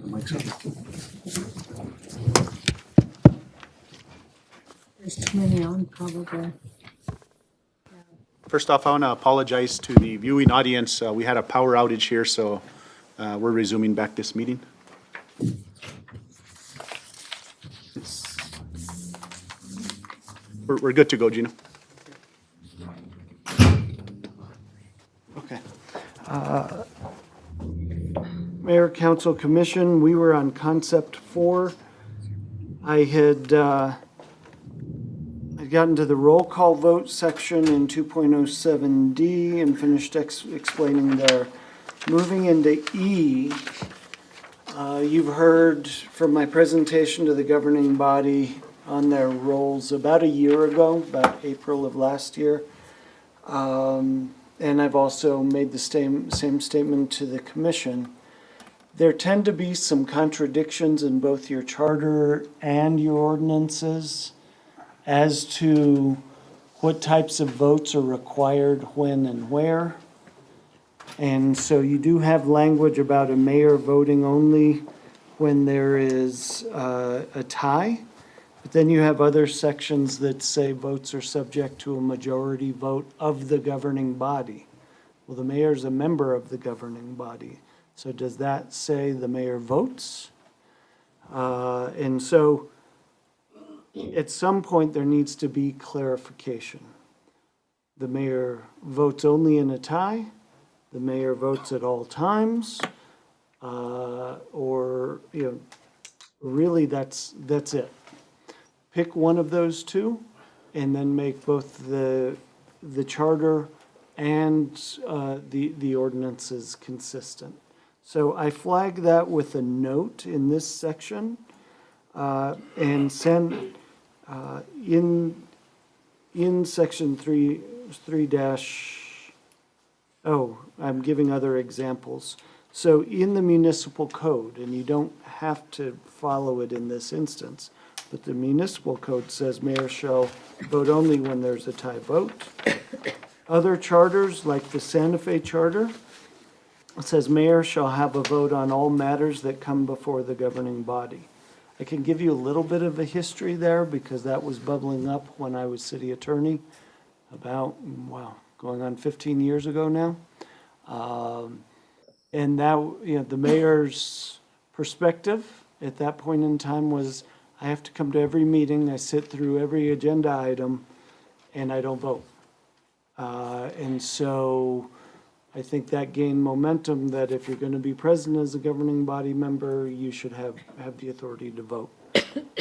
Mike's up. There's too many on, probably. First off, I want to apologize to the viewing audience. We had a power outage here, so we're resuming back this meeting. We're good to go, Gina. Okay. Mayor, Council, Commission, we were on Concept 4. I had I'd gotten to the roll call vote section in 2.07D and finished explaining there. Moving into E, you've heard from my presentation to the governing body on their roles about a year ago, about April of last year. And I've also made the same statement to the commission. There tend to be some contradictions in both your charter and your ordinances as to what types of votes are required when and where. And so you do have language about a mayor voting only when there is a tie. But then you have other sections that say votes are subject to a majority vote of the governing body. Well, the mayor is a member of the governing body. So does that say the mayor votes? And so at some point there needs to be clarification. The mayor votes only in a tie, the mayor votes at all times, or, you know, really that's it. Pick one of those two and then make both the charter and the ordinances consistent. So I flag that with a note in this section and send in section 3 dash, oh, I'm giving other examples. So in the municipal code, and you don't have to follow it in this instance, but the municipal code says mayor shall vote only when there's a tie vote. Other charters, like the Santa Fe Charter, it says mayor shall have a vote on all matters that come before the governing body. I can give you a little bit of a history there because that was bubbling up when I was city attorney about, wow, going on 15 years ago now. And that, you know, the mayor's perspective at that point in time was, I have to come to every meeting, I sit through every agenda item, and I don't vote. And so I think that gained momentum that if you're going to be present as a governing body member, you should have the authority to vote.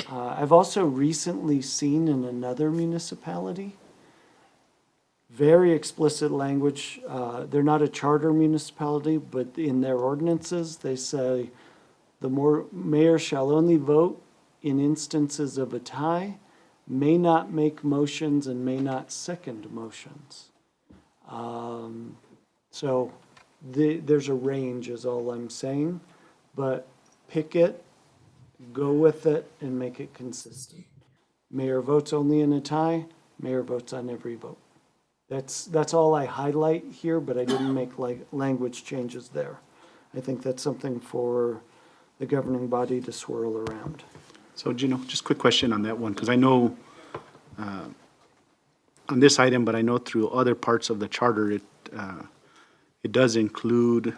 I've also recently seen in another municipality, very explicit language. They're not a charter municipality, but in their ordinances, they say the mayor shall only vote in instances of a tie, may not make motions, and may not second motions. So there's a range is all I'm saying, but pick it, go with it, and make it consistent. Mayor votes only in a tie, mayor votes on every vote. That's all I highlight here, but I didn't make language changes there. I think that's something for the governing body to swirl around. So, Gino, just a quick question on that one, because I know on this item, but I know through other parts of the charter, it does include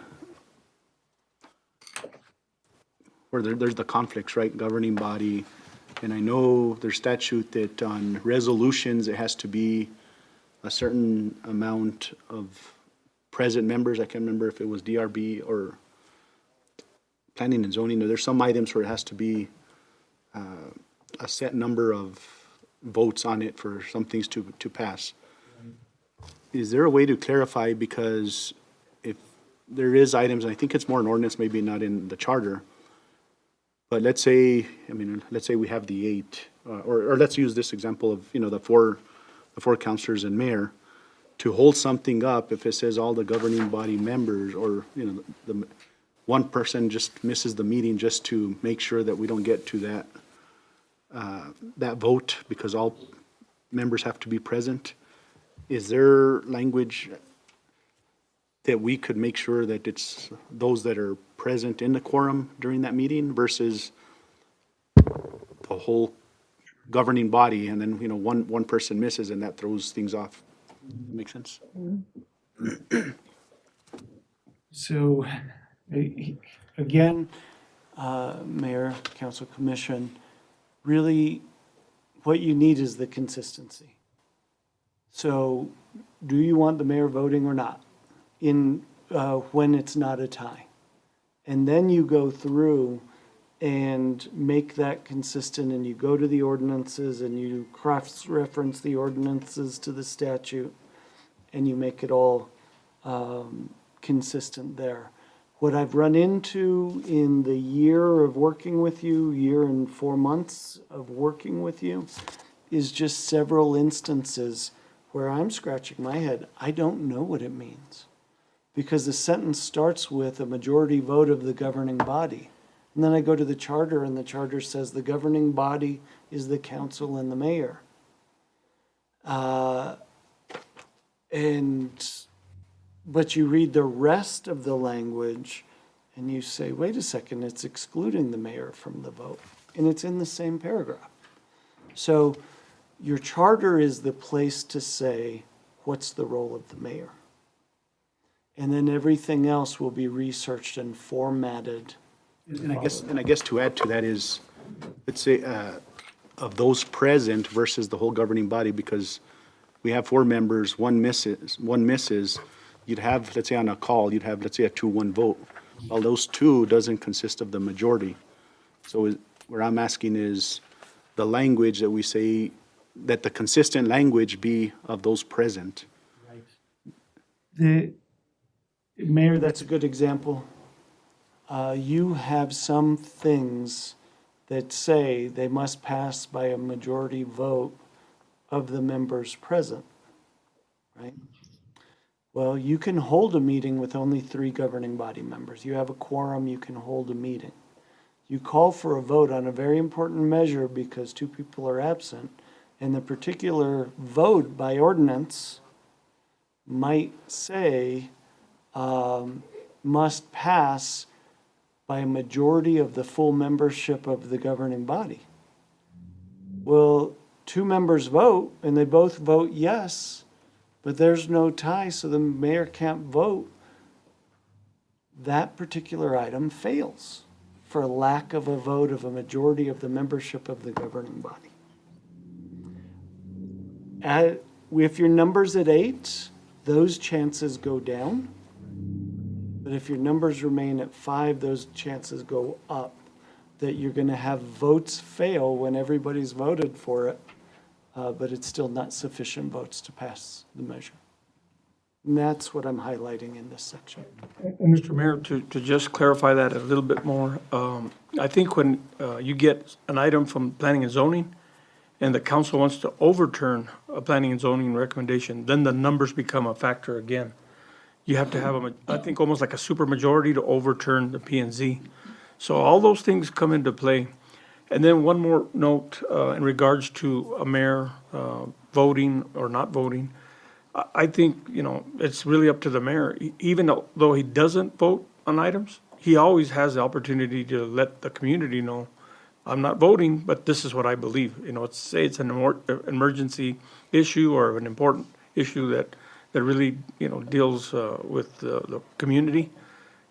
where there's the conflicts, right? Governing body, and I know there's statute that on resolutions, it has to be a certain amount of present members. I can't remember if it was DRB or planning and zoning. There's some items where it has to be a set number of votes on it for some things to pass. Is there a way to clarify, because if there is items, and I think it's more an ordinance, maybe not in the charter, but let's say we have the 8, or let's use this example of, you know, the four councilors and mayor, to hold something up, if it says all the governing body members, or, you know, the one person just misses the meeting just to make sure that we don't get to that vote because all members have to be present. Is there language that we could make sure that it's those that are present in the quorum during that meeting versus the whole governing body, and then, one person misses and that throws things off. Make sense? So, again, Mayor, Council Commission, really what you need is the consistency. So, do you want the mayor voting or not when it's not a tie? And then you go through and make that consistent, and you go to the ordinances and you cross-reference the ordinances to the statute, and you make it all consistent there. What I've run into in the year of working with you, year and 4 months of working with you, is just several instances where I'm scratching my head. I don't know what it means. Because the sentence starts with a majority vote of the governing body. And then I go to the charter, and the charter says the governing body is the council and the mayor. But you read the rest of the language, and you say, wait a second, it's excluding the mayor from the vote. And it's in the same paragraph. So your charter is the place to say, what's the role of the mayor? And then everything else will be researched and formatted. And I guess to add to that is, let's say, of those present versus the whole governing body, because we have 4 members, one misses, you'd have, let's say on a call, you'd have, let's say, a 2-1 vote. Well, those 2 doesn't consist of the majority. So where I'm asking is the language that we say, that the consistent language be of those present. Mayor, that's a good example. You have some things that say they must pass by a majority vote of the members present, right? Well, you can hold a meeting with only 3 governing body members. You have a quorum, you can hold a meeting. You call for a vote on a very important measure because 2 people are absent, and the particular vote by ordinance might say, must pass by a majority of the full membership of the governing body. Well, 2 members vote, and they both vote yes, but there's no tie, so the mayor can't vote. That particular item fails for lack of a vote of a majority of the membership of the governing body. If your number's at 8, those chances go down. But if your numbers remain at 5, those chances go up, that you're going to have votes fail when everybody's voted for it, but it's still not sufficient votes to pass the measure. And that's what I'm highlighting in this section. And Mr. Mayor, to just clarify that a little bit more, I think when you get an item from planning and zoning, and the council wants to overturn a planning and zoning recommendation, then the numbers become a factor again. You have to have, I think, almost like a supermajority to overturn the P and Z. So all those things come into play. And then one more note in regards to a mayor voting or not voting. I think, it's really up to the mayor. Even though he doesn't vote on items, he always has the opportunity to let the community know, I'm not voting, but this is what I believe. Say it's an emergency issue or an important issue that really, deals with the community.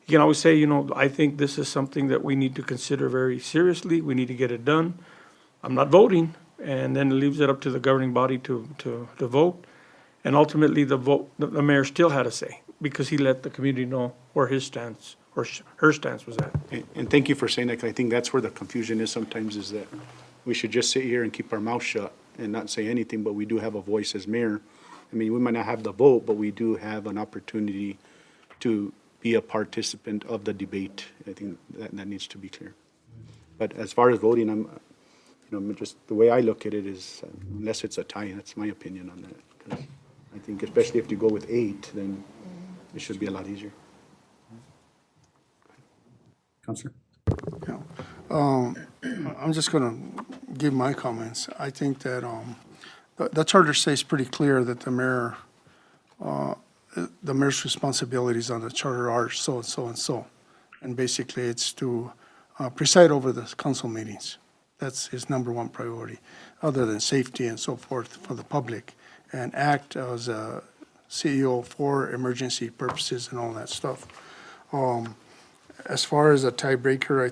You can always say, I think this is something that we need to consider very seriously. We need to get it done. I'm not voting, and then it leaves it up to the governing body to vote. And ultimately, the mayor still had a say because he let the community know where his stance or her stance was at. And thank you for saying that, 'cause I think that's where the confusion is sometimes, is that we should just sit here and keep our mouth shut and not say anything, but we do have a voice as mayor. I mean, we might not have the vote, but we do have an opportunity to be a participant of the debate. I think that needs to be clear. But as far as voting, just the way I look at it is, unless it's a tie, that's my opinion on that. 'Cause I think especially if you go with 8, then it should be a lot easier. Counselor? Yeah. I'm just going to give my comments. I think that the charter says pretty clear that the mayor's responsibilities on the charter are so and so and so. And basically, it's to preside over the council meetings. That's his number one priority, other than safety and so forth for the public, and act as a CEO for emergency purposes and all that stuff. As far as a tiebreaker, I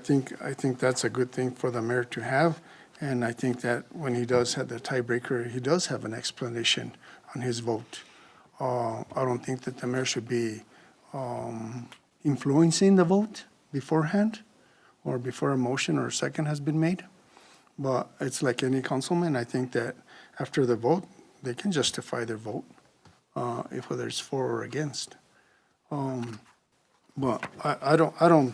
think that's a good thing for the mayor to have. And I think that when he does have the tiebreaker, he does have an explanation on his vote. I don't think that the mayor should be influencing the vote beforehand or before a motion or a second has been made. But it's like any councilman, I think that after the vote, they can justify their vote, if whether it's for or against. But I don't know.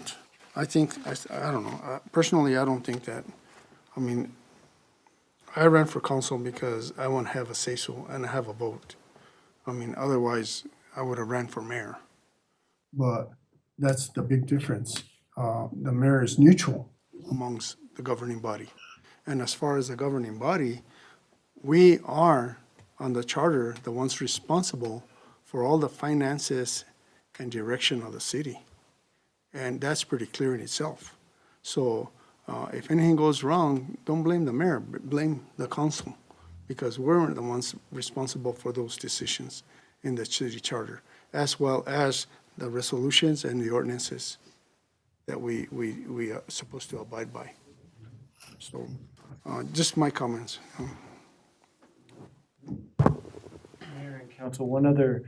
Personally, I don't think that, I mean, I ran for council because I want to have a say-so and have a vote. I mean, otherwise, I would have ran for mayor. But that's the big difference. The mayor is neutral amongst the governing body. And as far as the governing body, we are, on the charter, the ones responsible for all the finances and direction of the city. And that's pretty clear in itself. So if anything goes wrong, don't blame the mayor, but blame the council, because we're the ones responsible for those decisions in the city charter, as well as the resolutions and the ordinances that we are supposed to abide by. So just my comments. Mayor and council, one other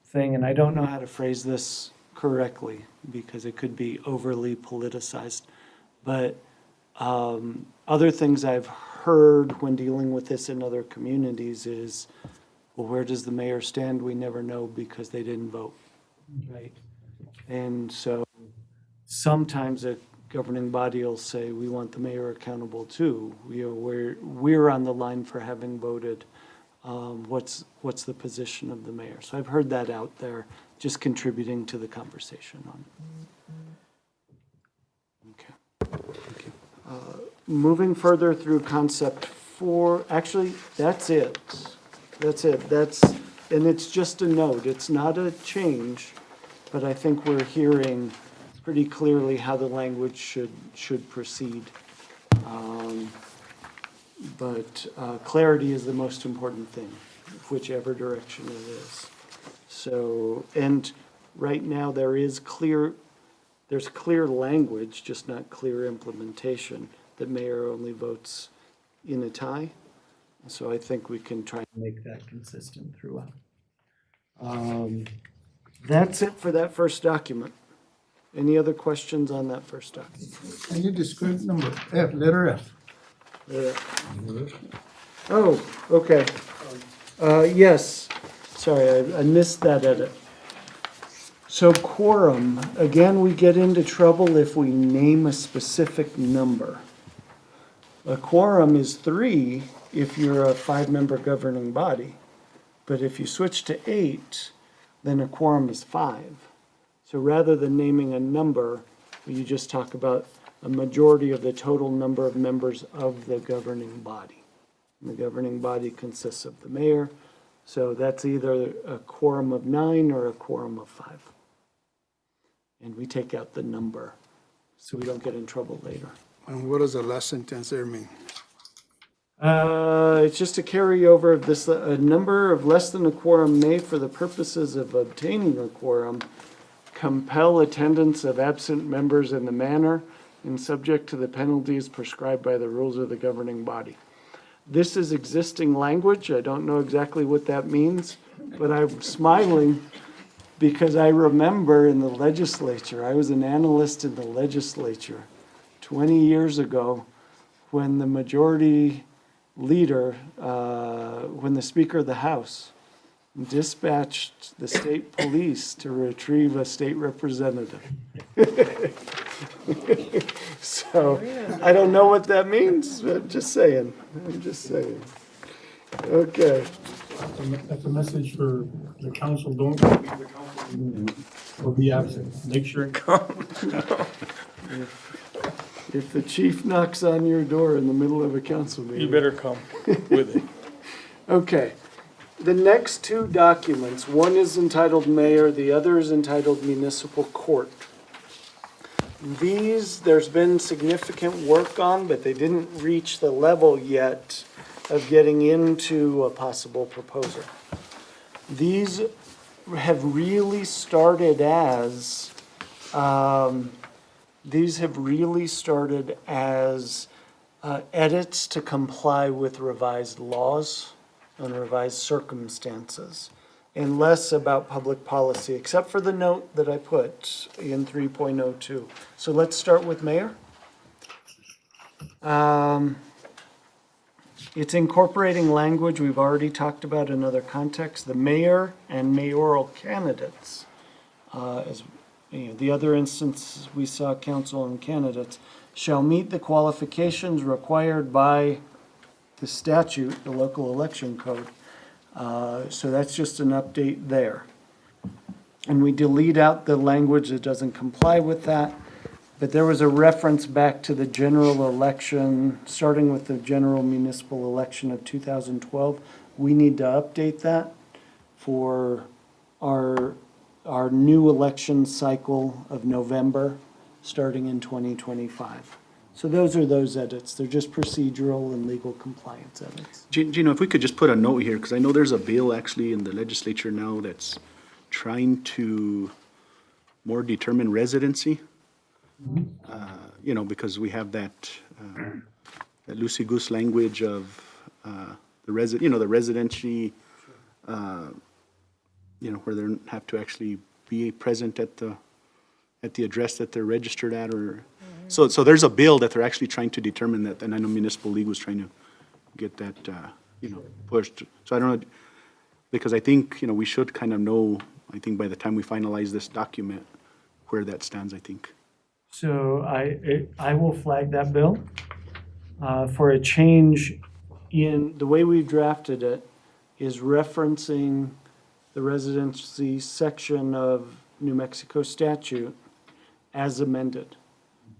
thing, and I don't know how to phrase this correctly because it could be overly politicized, but other things I've heard when dealing with this in other communities is, well, where does the mayor stand? We never know because they didn't vote, right? And so sometimes a governing body will say, we want the mayor accountable too. We're on the line for having voted. What's the position of the mayor? So I've heard that out there, just contributing to the conversation on it. Okay. Thank you. Moving further through concept 4, actually, that's it. And it's just a note. It's not a change, but I think we're hearing pretty clearly how the language should proceed. But clarity is the most important thing, whichever direction it is. So, and right now there's clear language, just not clear implementation, that mayor only votes in a tie. So I think we can try to make that consistent throughout. That's it for that first document. Any other questions on that first document? Can you describe number F, letter F? Oh, okay. Yes, sorry, I missed that edit. So quorum, again, we get into trouble if we name a specific number. A quorum is 3 if you're a 5-member governing body. But if you switch to 8, then a quorum is 5. So rather than naming a number, you just talk about a majority of the total number of members of the governing body. And the governing body consists of the mayor, so that's either a quorum of 9 or a quorum of 5. And we take out the number, so we don't get in trouble later. And what does the last sentence there mean? It's just a carryover of this, a number of less than a quorum may, for the purposes of obtaining a quorum, compel attendance of absent members in the manner and subject to the penalties prescribed by the rules of the governing body. This is existing language. I don't know exactly what that means, but I'm smiling because I remember in the legislature, I was an analyst in the legislature 20 years ago when the majority leader, when the Speaker of the House dispatched the state police to retrieve a state representative. So, I don't know what that means, but I'm just saying. Okay. That's a message for the council, don't leave the council meeting or be absent. Make sure and come. If the chief knocks on your door in the middle of a council meeting. You better come with it. Okay. The next 2 documents, one is entitled Mayor, the other is entitled Municipal Court. There's been significant work on, but they didn't reach the level yet of getting into a possible proposal. These have really started as, edits to comply with revised laws and revised circumstances, and less about public policy, except for the note that I put in 3.02. So let's start with mayor. It's incorporating language we've already talked about in other contexts. The mayor and mayoral candidates, as you know, the other instances we saw council and candidates, shall meet the qualifications required by the statute, the local election code. So that's just an update there. And we delete out the language that doesn't comply with that. But there was a reference back to the general election, starting with the general municipal election of 2012. We need to update that for our new election cycle of November, starting in 2025. So those are those edits. They're just procedural and legal compliance edits. Gino, if we could just put a note here, because I know there's a bill actually in the legislature now that's trying to more determine residency. You know, because we have that loosey-goose language of the residency, where they don't have to actually be present at the address that they're registered at, or, so there's a bill that they're actually trying to determine that, and I know Municipal League was trying to get that, pushed. So I don't know, because I think, we should kind of know, I think by the time we finalize this document, where that stands, I think. So I will flag that bill for a change in, the way we drafted it is referencing the residency section of New Mexico statute as amended.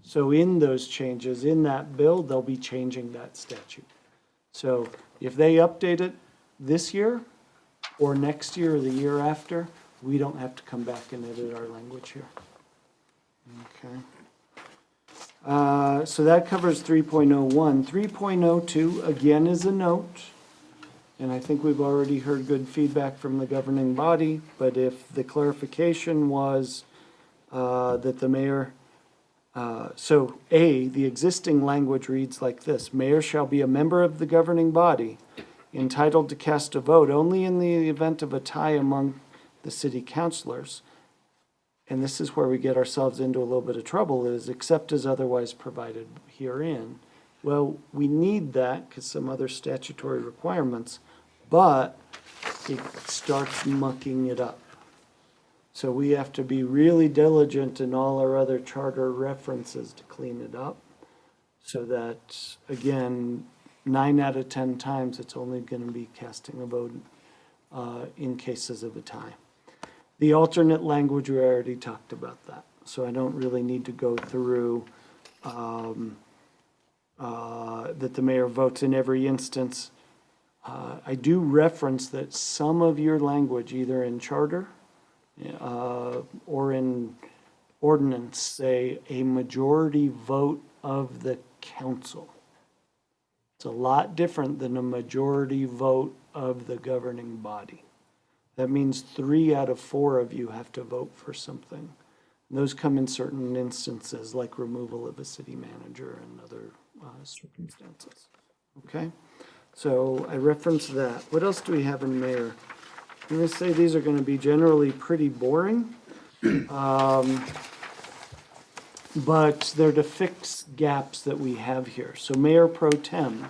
So in those changes, in that bill, they'll be changing that statute. So if they update it this year or next year or the year after, we don't have to come back and edit our language here. Okay. So that covers 3.01. 3.02, again, is a note. And I think we've already heard good feedback from the governing body, but if the clarification was that the mayor, so A, the existing language reads like this: mayor shall be a member of the governing body entitled to cast a vote only in the event of a tie among the city councilors. And this is where we get ourselves into a little bit of trouble, is except as otherwise provided herein. Well, we need that because some other statutory requirements, but it starts mucking it up. So we have to be really diligent in all our other charter references to clean it up, so that, again, 9 out of 10 times it's only going to be casting a vote in cases of a tie. The alternate language, we already talked about that, so I don't really need to go through that the mayor votes in every instance. I do reference that some of your language, either in charter or in ordinance, say a majority vote of the council. It's a lot different than a majority vote of the governing body. That means 3 out of 4 of you have to vote for something. And those come in certain instances, like removal of a city manager and other circumstances. Okay? So I referenced that. What else do we have in mayor? I'm going to say these are going to be generally pretty boring, but they're to fix gaps that we have here. So mayor pro tem,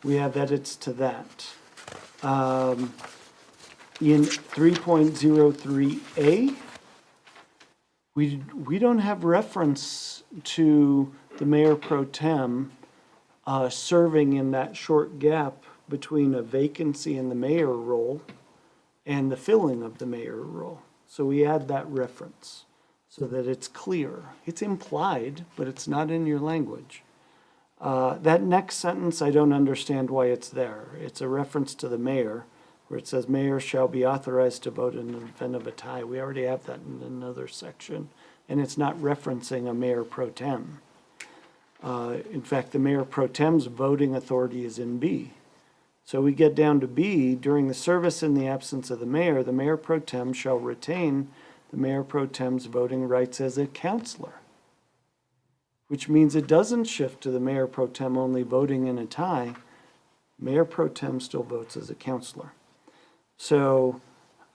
we have edits to that. In 3.03A, we don't have reference to the mayor pro tem serving in that short gap between a vacancy in the mayor role and the filling of the mayor role. So we add that reference so that it's clear. It's implied, but it's not in your language. That next sentence, I don't understand why it's there. It's a reference to the mayor, where it says mayor shall be authorized to vote in the event of a tie. We already have that in another section and it's not referencing a mayor pro tem. In fact, the mayor pro tem's voting authority is in B. So we get down to B, during the service in the absence of the mayor pro tem shall retain the mayor pro tem's voting rights as a counselor, which means it doesn't shift to the mayor pro tem only voting in a tie. Mayor pro tem still votes as a counselor. So,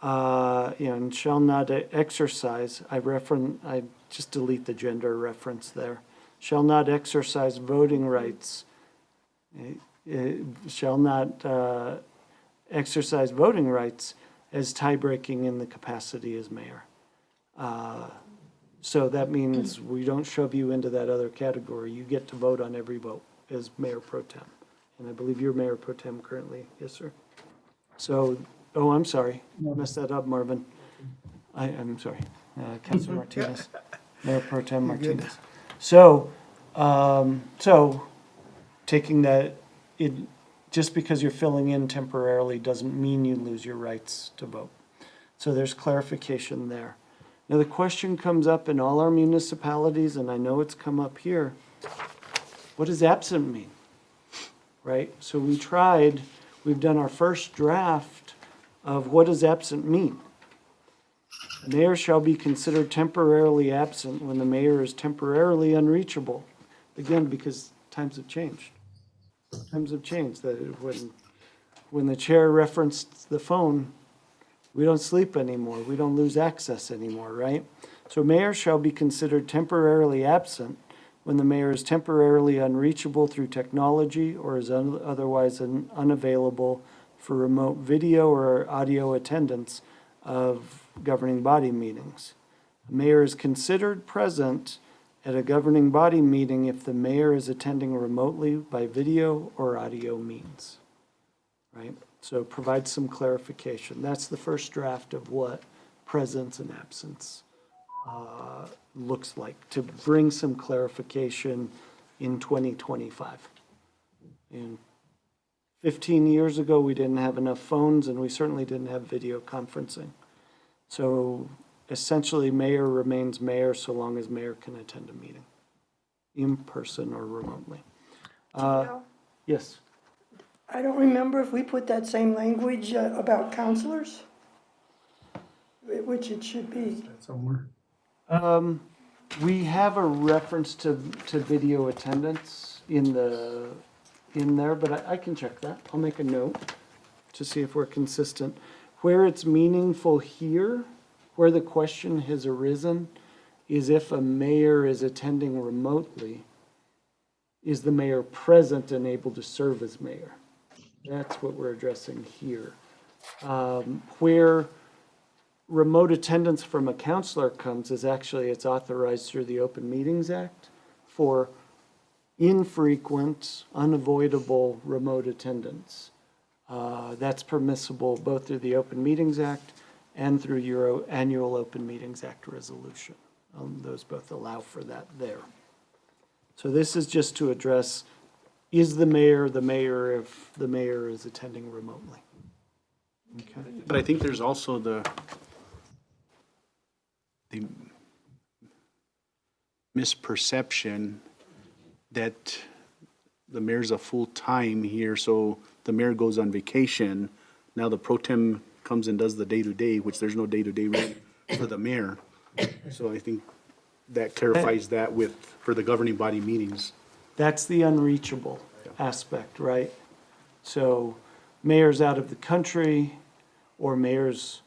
and shall not exercise, I just delete the gender reference there. Shall not exercise voting rights, shall not exercise voting rights as tie-breaking in the capacity as mayor. So that means we don't shove you into that other category. You get to vote on every vote as mayor pro tem. And I believe you're mayor pro tem currently. Yes, sir. So, oh, I'm sorry. Messed that up, Marvin. I'm sorry. Councilor Martinez. Mayor pro tem Martinez. So, taking that, just because you're filling in temporarily doesn't mean you lose your rights to vote. So there's clarification there. Now, the question comes up in all our municipalities, and I know it's come up here. What does absent mean? Right? So we've done our first draft of what does absent mean? Mayor shall be considered temporarily absent when the mayor is temporarily unreachable. Again, because times have changed. Times have changed. That when the chair referenced the phone, we don't sleep anymore. We don't lose access anymore, right? So mayor shall be considered temporarily absent when the mayor is temporarily unreachable through technology or is otherwise unavailable for remote video or audio attendance of governing body meetings. The mayor is considered present at a governing body meeting if the mayor is attending remotely by video or audio means, right? So provide some clarification. That's the first draft of what presence and absence looks like, to bring some clarification in 2025. And 15 years ago, we didn't have enough phones, and we certainly didn't have video conferencing. So essentially, mayor remains mayor so long as mayor can attend a meeting, in person or remotely. Yes? I don't remember if we put that same language about counselors, which it should be. Somewhere. We have a reference to video attendance in there, but I can check that. I'll make a note to see if we're consistent. Where it's meaningful here, where the question has arisen, is if a mayor is attending remotely, is the mayor present and able to serve as mayor? That's what we're addressing here. Where remote attendance from a counselor comes is actually, it's authorized through the Open Meetings Act for infrequent, unavoidable remote attendance. That's permissible both through the Open Meetings Act and through your annual Open Meetings Act resolution. Those both allow for that there. So this is just to address, is the mayor if the mayor is attending remotely? Okay. But I think there's also the misperception that the mayor's a full-time here, so the mayor goes on vacation. Now the pro tem comes and does the day-to-day, which there's no day-to-day really for the mayor. So I think that clarifies that for the governing body meetings. That's the unreachable aspect, right? So mayor's out of the country, or mayor's,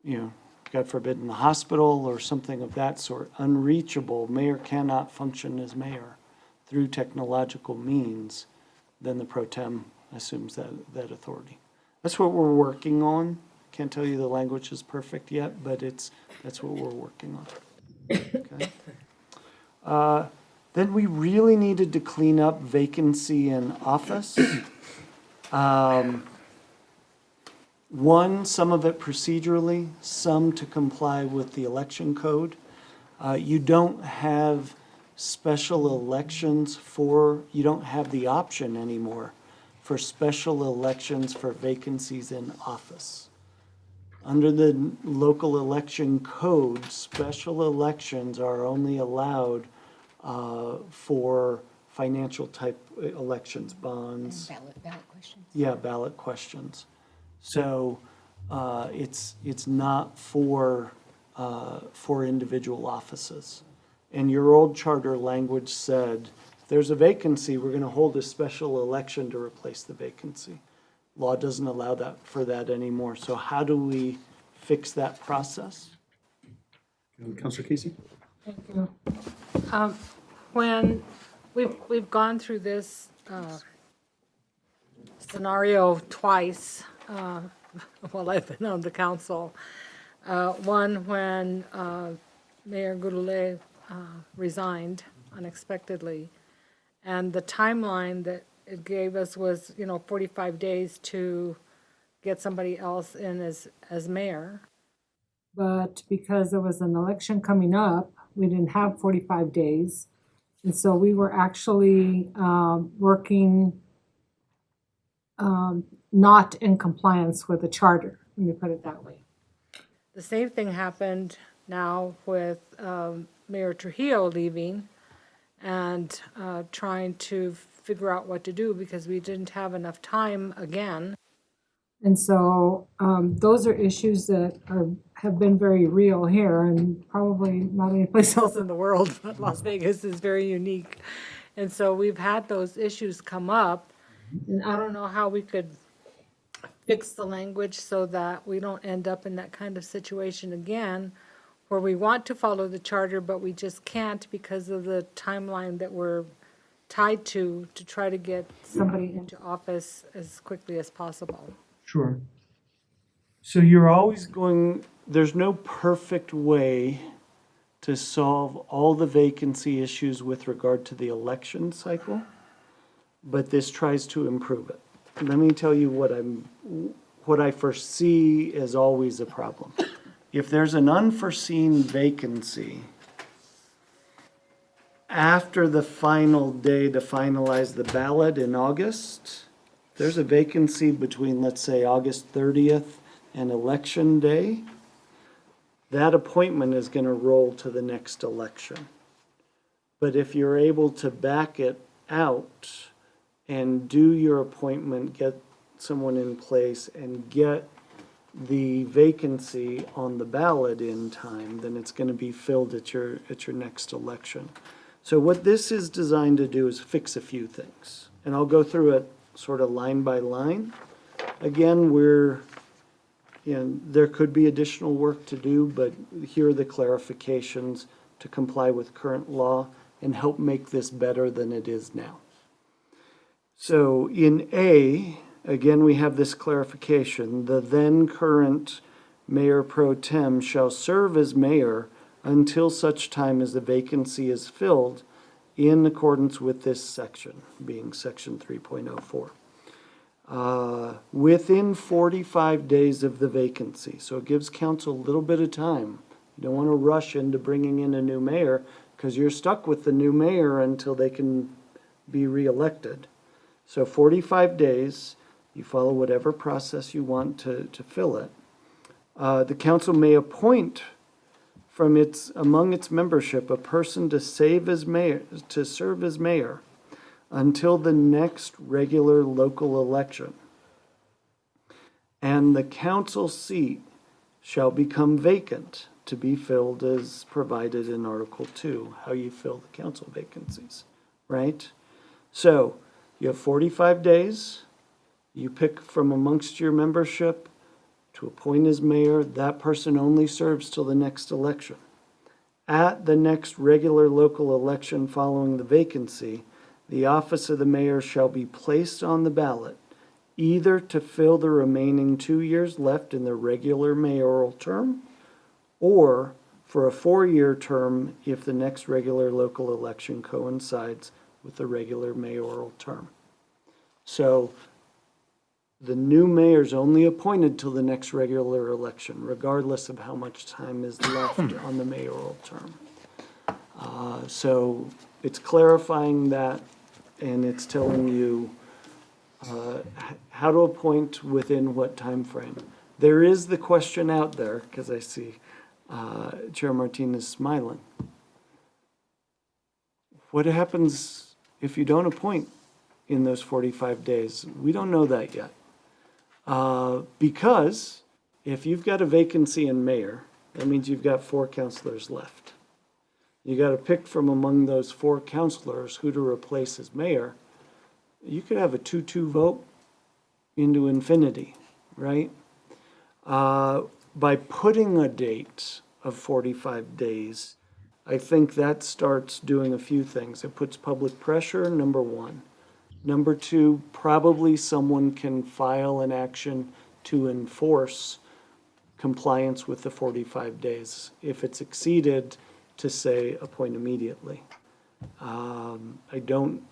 God forbid, in the hospital or something of that sort, unreachable, mayor cannot function as mayor through technological means, then the pro tem assumes that authority. That's what we're working on. Can't tell you the language is perfect yet, but that's what we're working on. Okay. Then we really needed to clean up vacancy in office. One, some of it procedurally, some to comply with the election code. You don't have special elections you don't have the option anymore for special elections for vacancies in office. Under the local election code, special elections are only allowed for financial type elections, bonds. Ballot questions. Yeah, ballot questions. So it's not for individual offices. And your old charter language said, if there's a vacancy, we're going to hold a special election to replace the vacancy. Law doesn't allow that for that anymore. So how do we fix that process? Counselor Casey? Thank you. When we've gone through this scenario twice while I've been on the council. One when Mayor Goulet resigned unexpectedly, and the timeline that it gave us was, 45 days to get somebody else in as mayor. But because there was an election coming up, we didn't have 45 days. And so we were actually working not in compliance with the charter, let me put it that way. The same thing happened now with Mayor Trujillo leaving and trying to figure out what to do because we didn't have enough time again. And so those are issues that have been very real here and probably not any place else in the world, but Las Vegas is very unique. And so we've had those issues come up, and I don't know how we could fix the language so that we don't end up in that kind of situation again, where we want to follow the charter, but we just can't because of the timeline that we're tied to try to get somebody into office as quickly as possible. Sure. So you're always going, there's no perfect way to solve all the vacancy issues with regard to the election cycle, but this tries to improve it. Let me tell you what I foresee as always a problem. If there's an unforeseen vacancy after the final day to finalize the ballot in August, there's a vacancy between, let's say, August 30th and Election Day, that appointment is going to roll to the next election. But if you're able to back it out and do your appointment, get someone in place, and get the vacancy on the ballot in time, then it's going to be filled at your next election. So what this is designed to do is fix a few things. And I'll go through it sort of line by line. Again, there could be additional work to do, but here are the clarifications to comply with current law and help make this better than it is now. So in A, again, we have this clarification. The then current mayor pro tem shall serve as mayor until such time as the vacancy is filled in accordance with this section, being section 3.04. Within 45 days of the vacancy. So it gives council a little bit of time. You don't want to rush into bringing in a new mayor because you're stuck with the new mayor until they can be reelected. So 45 days, you follow whatever process you want to fill it. The council may appoint from among its membership a person to serve as mayor until the next regular local election. And the council seat shall become vacant to be filled as provided in Article 2, how you fill the council vacancies, right? So you have 45 days. You pick from amongst your membership to appoint as mayor. That person only serves till the next election. At the next regular local election following the vacancy, the office of the mayor shall be placed on the ballot, either to fill the remaining 2 years left in the regular mayoral term, or for a 4-year term if the next regular local election coincides with the regular mayoral term. So the new mayor's only appointed till the next regular election, regardless of how much time is left on the mayoral term. So it's clarifying that, and it's telling you how to appoint within what time frame. there is the question out there, because I see Chair Martinez smiling. What happens if you don't appoint in those 45 days? We don't know that yet. Because if you've got a vacancy in mayor, that means you've got 4 councilors left. You got to pick from among those 4 councilors who to replace as mayor. You could have a 2-2 vote into infinity, right? By putting a date of 45 days, I think that starts doing a few things. It puts public pressure, number one. Number two, probably someone can file an action to enforce compliance with the 45 days. If it's exceeded, to say, appoint immediately. I don't,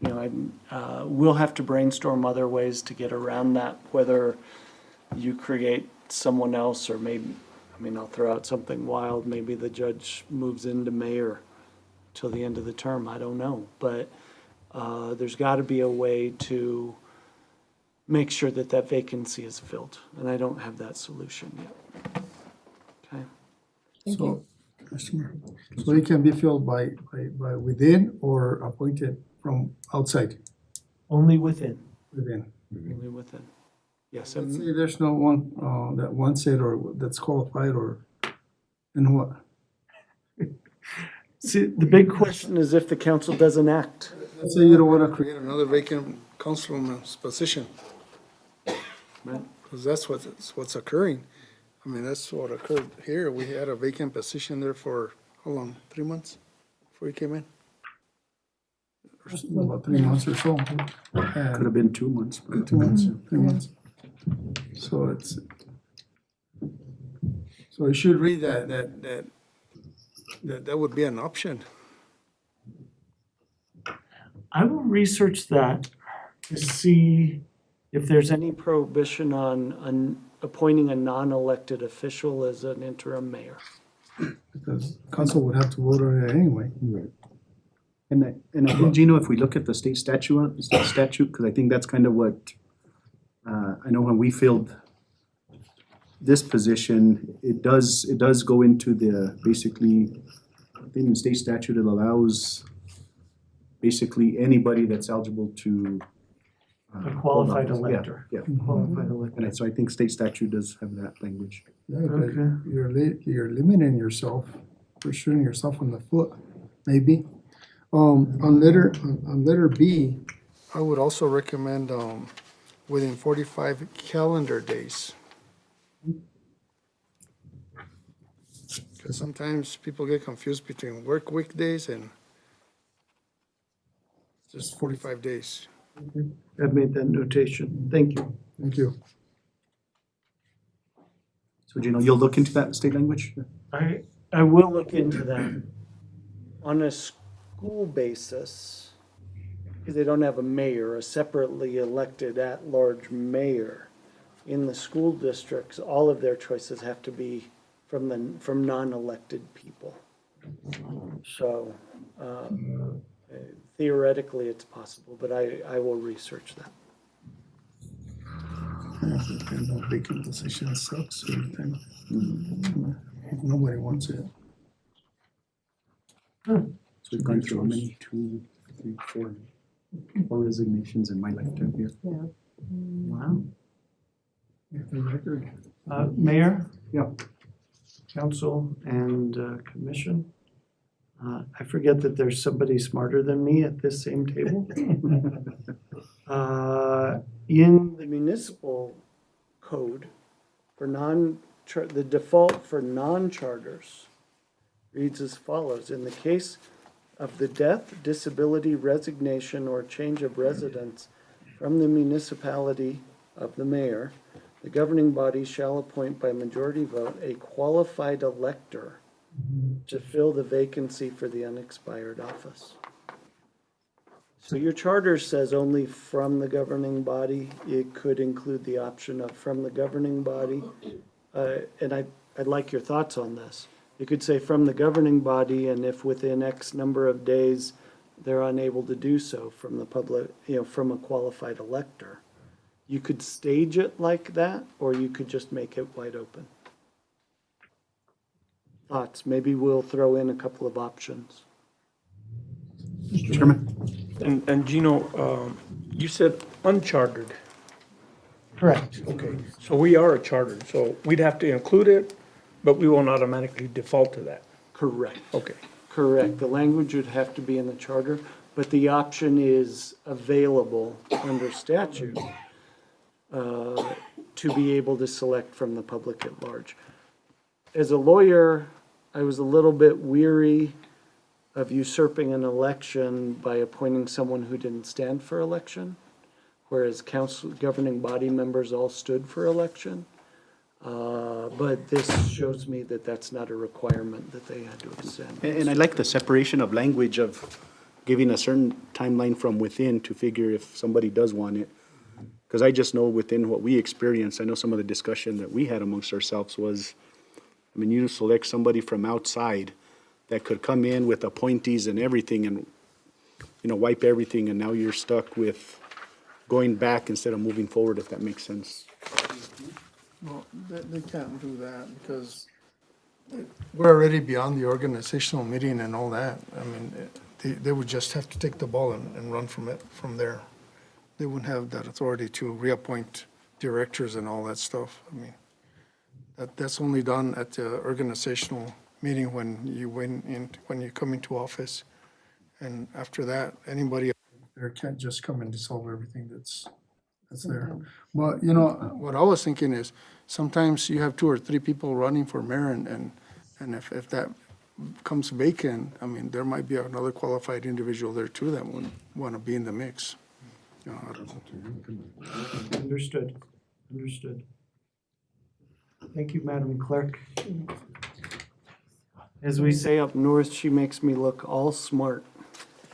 we'll have to brainstorm other ways to get around that, whether you create someone else or maybe, I'll throw out something wild, maybe the judge moves into mayor till the end of the term, I don't know. But there's got to be a way to make sure that that vacancy is filled, and I don't have that solution yet. Okay? So, Mr. Mayor, so it can be filled by within or appointed from outside, Only within. within? Only within. Yes, Let's and say there's no one, that wants it or that's qualified or, and what? see, the big question is if the council doesn't act. Let's say you don't wanna create another vacant councilman's position, Right? because that's what's occurring. That's what occurred here. We had a vacant position there for, how long, 3 months before you came in? About 3 months or so. Could have been 2 months. but- 2 months, 3 months. So so you should read that would be an option. I will research that to see if there's any. Any prohibition on appointing a non-elected official as an interim mayor? Because council would have to vote on it anyway. Right. And I think, Gino, if we look at the state statute, because I think that's kind of what, I know when we filled this position, it does go into the, basically, I think in state statute, it allows basically anybody that's eligible to. A qualified hold office. elector. Yeah, Qualified elector. and so I think state statute does have that language. Yeah, but Okay. you're limiting yourself, you're shooting yourself in the foot, maybe. On letter B, I would also recommend, within 45 calendar days. Because sometimes people get confused between work weekdays and just 45 days. I've made that notation. Thank you. Thank you. So Gino, you'll look into that state language? I will look into that. On a school basis, because they don't have a mayor, a separately elected at-large mayor, in the school districts, all of their choices have to be from non-elected people. So theoretically, it's possible, but I will research that. Vacant position sucks every time. Nobody wants it. So we've gone through how many? 2, 3, 4 resignations in my lifetime here. Wow. Mayor, Yeah. council, and commission. I forget that there's somebody smarter than me at this same table. In The municipal code for the default for non-charters reads as follows: in the case of the death, disability, resignation, or change of residence from the municipality of the mayor, the governing body shall appoint by majority vote a qualified elector to fill the vacancy for the unexpired office. So your charter says only from the governing body. It could include the option of from the governing body. And I'd like your thoughts on this. You could say from the governing body, and if within X number of days they're unable to do so, from the public, from a qualified elector. You could stage it like that, or you could just make it wide open. Thoughts? Maybe we'll throw in a couple of options. Chairman? And Gino, you said unchartered. Correct. Okay. So we are a chartered, so we'd have to include it, but we won't automatically default to that. Correct. Okay. Correct. The language would have to be in the charter, but the option is available under statute to be able to select from the public at large. As a lawyer, I was a little bit weary of usurping an election by appointing someone who didn't stand for election, whereas council, governing body members all stood for election. But this shows me that that's not a requirement that they had to extend. And I like the separation of language of giving a certain timeline from within to figure if somebody does want it. Because I just know within what we experienced, I know some of the discussion that we had amongst ourselves was, I mean, you select somebody from outside that could come in with appointees and everything and, you know, wipe everything, and now you're stuck with going back instead of moving forward, if that makes sense. Well, they can't do that because we're already beyond the organizational meeting and all that. I mean, they would just have to take the ball and run from there. They wouldn't have that authority to reappoint directors and all that stuff. I mean, that's only done at the organizational meeting when you come into office. And after that, anybody there can't just come and dissolve everything that's there. But, you know, what I was thinking is, sometimes you have 2 or 3 people running for mayor, and if that comes vacant, I mean, there might be another qualified individual there too that would want to be in the mix. You know, I don't know. Understood. Understood. Thank you, Madam Clerk. As we say up north, she makes me look all smart.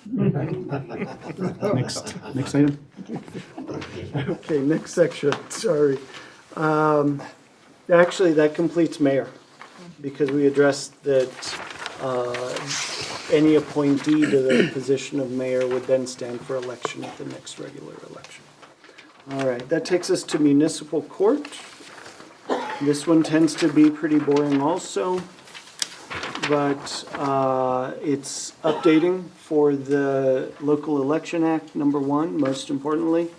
Next item? Okay, next section, sorry. Actually, that completes mayor, because we addressed that any appointee to the position of mayor would then stand for election at the next regular election. All right, that takes us to municipal court. This one tends to be pretty boring also, but it's updating for the Local Election Act, number 1, most importantly,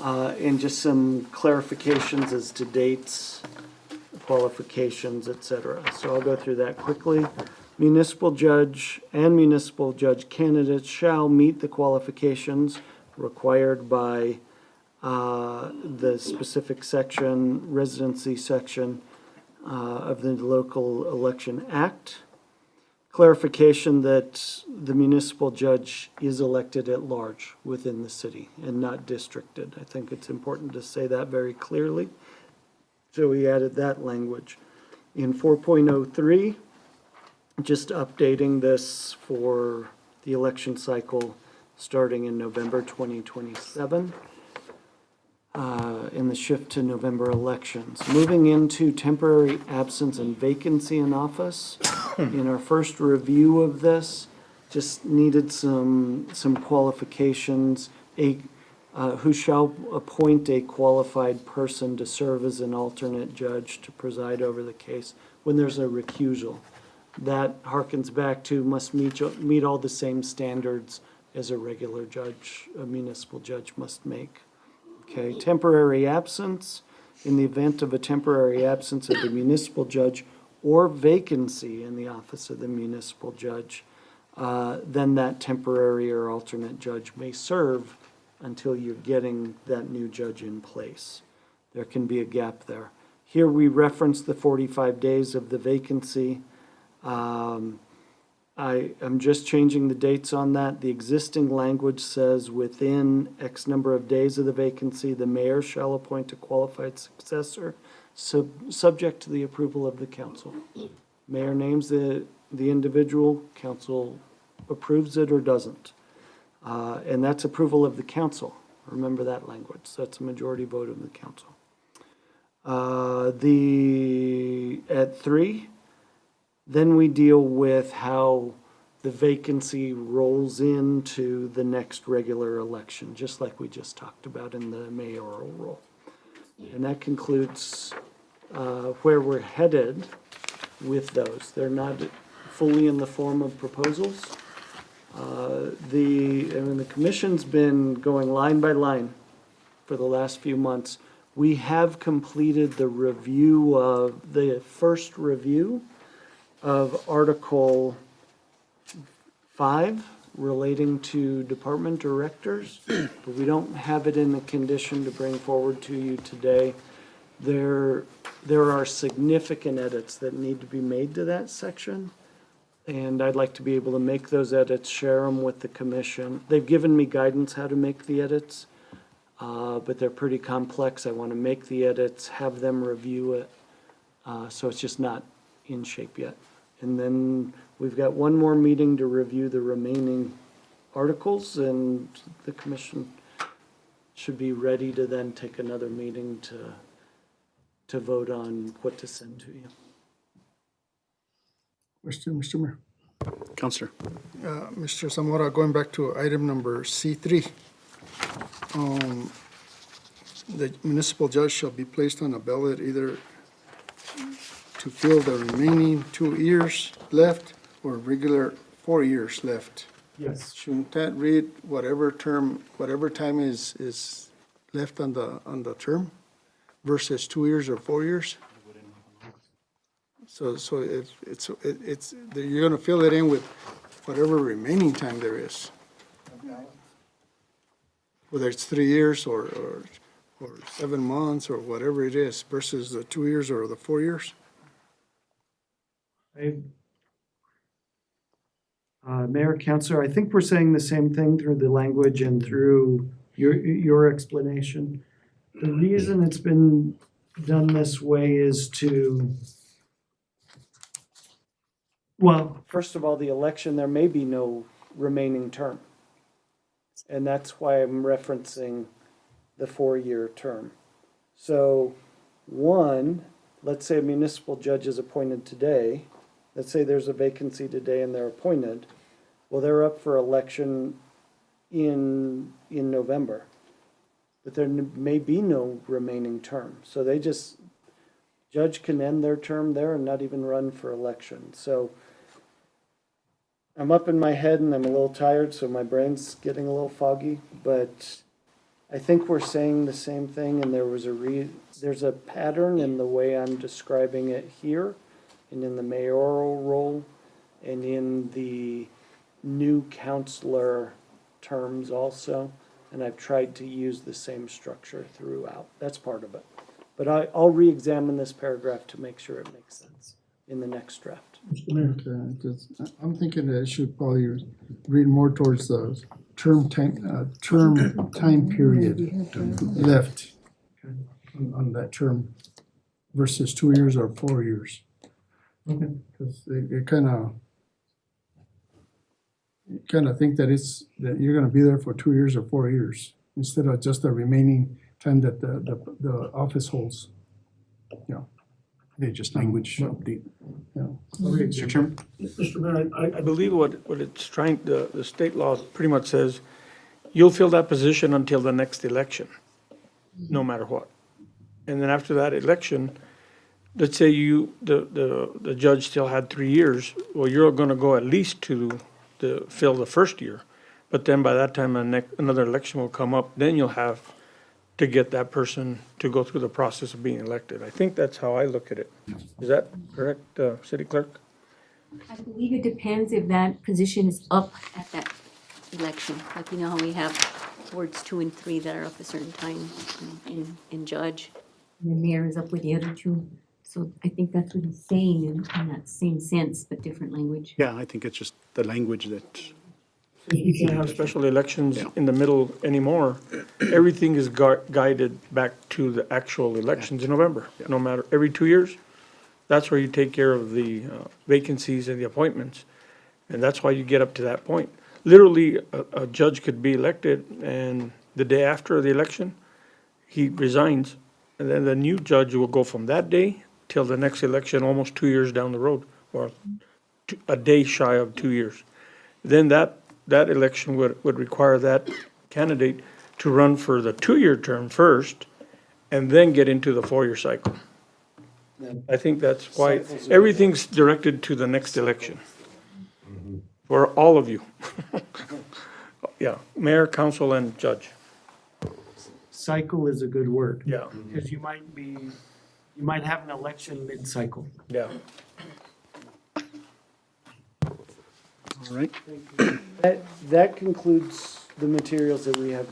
and just some clarifications as to dates, qualifications, et cetera. So I'll go through that quickly. Municipal judge and municipal judge candidates shall meet the qualifications required by the specific section, residency section of the Local Election Act. Clarification that the municipal judge is elected at large within the city and not districted. I think it's important to say that very clearly. So we added that language. In 4.03, just updating this for the election cycle starting in November 2027. In the shift to November elections. Moving into temporary absence and vacancy in office. In our first review of this, just needed some qualifications. Who shall appoint a qualified person to serve as an alternate judge to preside over the case when there's a recusal. That harkens back to must meet all the same standards as a regular judge, a municipal judge must make. Okay, temporary absence, in the event of a temporary absence of the municipal judge or vacancy in the office of the municipal judge, then that temporary or alternate judge may serve until you're getting that new judge in place. There can be a gap there. Here we reference the 45 days of the vacancy. I'm just changing the dates on that. The existing language says within X number of days of the vacancy, the mayor shall appoint a qualified successor, subject to the approval of the council. Mayor names the individual, council approves it or doesn't. And that's approval of the council. Remember that language. So that's a majority vote of the council. At 3, then we deal with how the vacancy rolls into the next regular election, just like we just talked about in the mayoral role. And that concludes where we're headed with those. They're not fully in the form of proposals. The commission's been going line by line for the last few months. We have completed the first review of Article 5 relating to department directors, but we don't have it in a condition to bring forward to you today. There are significant edits that need to be made to that section, and I'd like to be able to make those edits, share them with the commission. They've given me guidance how to make the edits, but they're pretty complex. I want to make the edits, have them review it, so it's just not in shape yet. And then we've got one more meeting to review the remaining articles, and the commission should be ready to then take another meeting to vote on what to send to you. Question, Mr. Mayor. Counselor. Mr. Zamora, going back to item number C3. The municipal judge shall be placed on a ballot either to fill the remaining 2 years left or regular 4 years left. Yes. Shouldn't that read whatever time is left on the term versus 2 years or 4 years? So if it's, you're gonna fill it in with whatever remaining time there is. Whether it's 3 years or 7 months or whatever it is versus the 2 years or the 4 years? Mayor, Councilor, I think we're saying the same thing through the language and through your explanation. The reason it's been done this way is to, well, First of all, the election, there may be no remaining term. And that's why I'm referencing the 4-year term. So, one, let's say a municipal judge is appointed today. Let's say there's a vacancy today and they're appointed. Well, they're up for election in November. But there may be no remaining term. So judge can end their term there and not even run for election. So I'm up in my head and I'm a little tired, so my brain's getting a little foggy, but I think we're saying the same thing, and there's a pattern in the way I'm describing it here, and in the mayoral role, and in the new counselor terms also, and I've tried to use the same structure throughout. That's part of it. But I'll re-examine this paragraph to make sure it makes sense in the next draft. I'm thinking that it should probably read more towards the term time period left on that term versus 2 years or 4 years. okay. Because they kind of think that you're gonna be there for 2 years or 4 years instead of just the remaining time that the office holds. Yeah. They just language update. Yeah. Mr. Chairman? Mr. Mayor, I believe what it's trying, the state law pretty much says, you'll fill that position until the next election, no matter what. And then after that election, let's say the judge still had 3 years, well, you're gonna go at least to fill the first year. But then by that time, another election will come up, then you'll have to get that person to go through the process of being elected. I think that's how I look at it. Is that correct, City Clerk? I believe it depends if that position is up at that election. Like, you know how we have wards 2 and 3 that are up a certain time in judge. And the mayor is up with the other two. So I think that's what he's saying in that same sense, but different language. Yeah, I think it's just the language that, You can't have special elections in the middle anymore. Everything is guided back to the actual elections in November, no matter, every 2 years. That's where you take care of the vacancies and the appointments. And that's why you get up to that point. Literally, a judge could be elected and the day after the election, he resigns. And then the new judge will go from that day till the next election, almost 2 years down the road, or a day shy of 2 years. then that election would require that candidate to run for the 2-year term first and then get into the 4-year cycle. I think that's why everything's directed to the next election. For all of you. Yeah, mayor, council, and judge. Cycle is a good word. Yeah. Because you might have an election mid-cycle. Yeah. All right. That concludes the materials that we have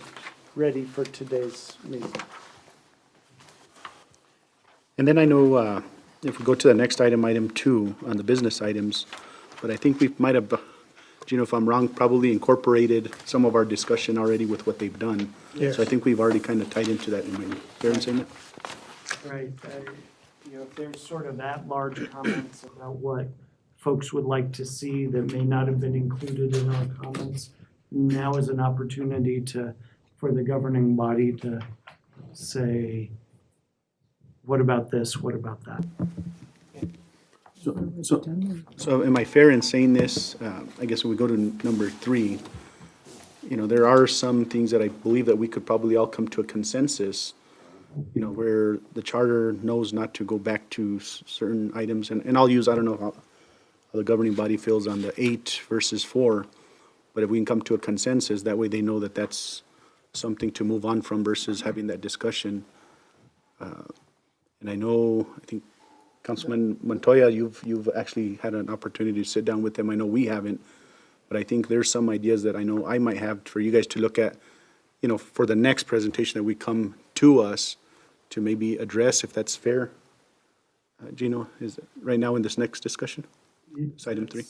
ready for today's meeting. And then I know, if we go to the next item, item 2, on the business items, but I think we might have, Gino, if I'm wrong, probably incorporated some of our discussion already with what they've done. Yes. So I think we've already kind of tied into that. Am I fair in saying that? Right. If there's sort of that large comments about what folks would like to see that may not have been included in our comments, now is an opportunity for the governing body to say, what about this, what about that? So am I fair in saying this? I guess when we go to number 3, there are some things that I believe that we could probably all come to a consensus, where the charter knows not to go back to certain items. And I'll use, I don't know how the governing body feels on the 8 versus 4, but if we can come to a consensus, that way they know that that's something to move on from versus having that discussion. And I know, I think Councilman Montoya, you've actually had an opportunity to sit down with them. I know we haven't, but I think there's some ideas that I know I might have for you guys to look at, for the next presentation that we come to us to maybe address, if that's fair. Gino, is it right now in this next discussion? It's item 3.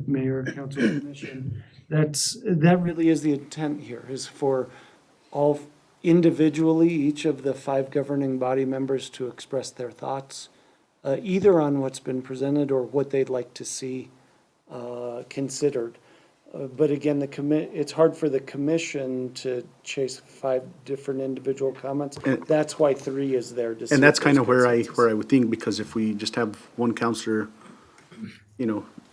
Mayor, Council, Commission, that really is the intent here, is for all individually, each of the 5 governing body members to express their thoughts, either on what's been presented or what they'd like to see considered. But again, it's hard for the commission to chase 5 different individual comments. That's why 3 is there. And that's kind of where I would think, because if we just have one counselor,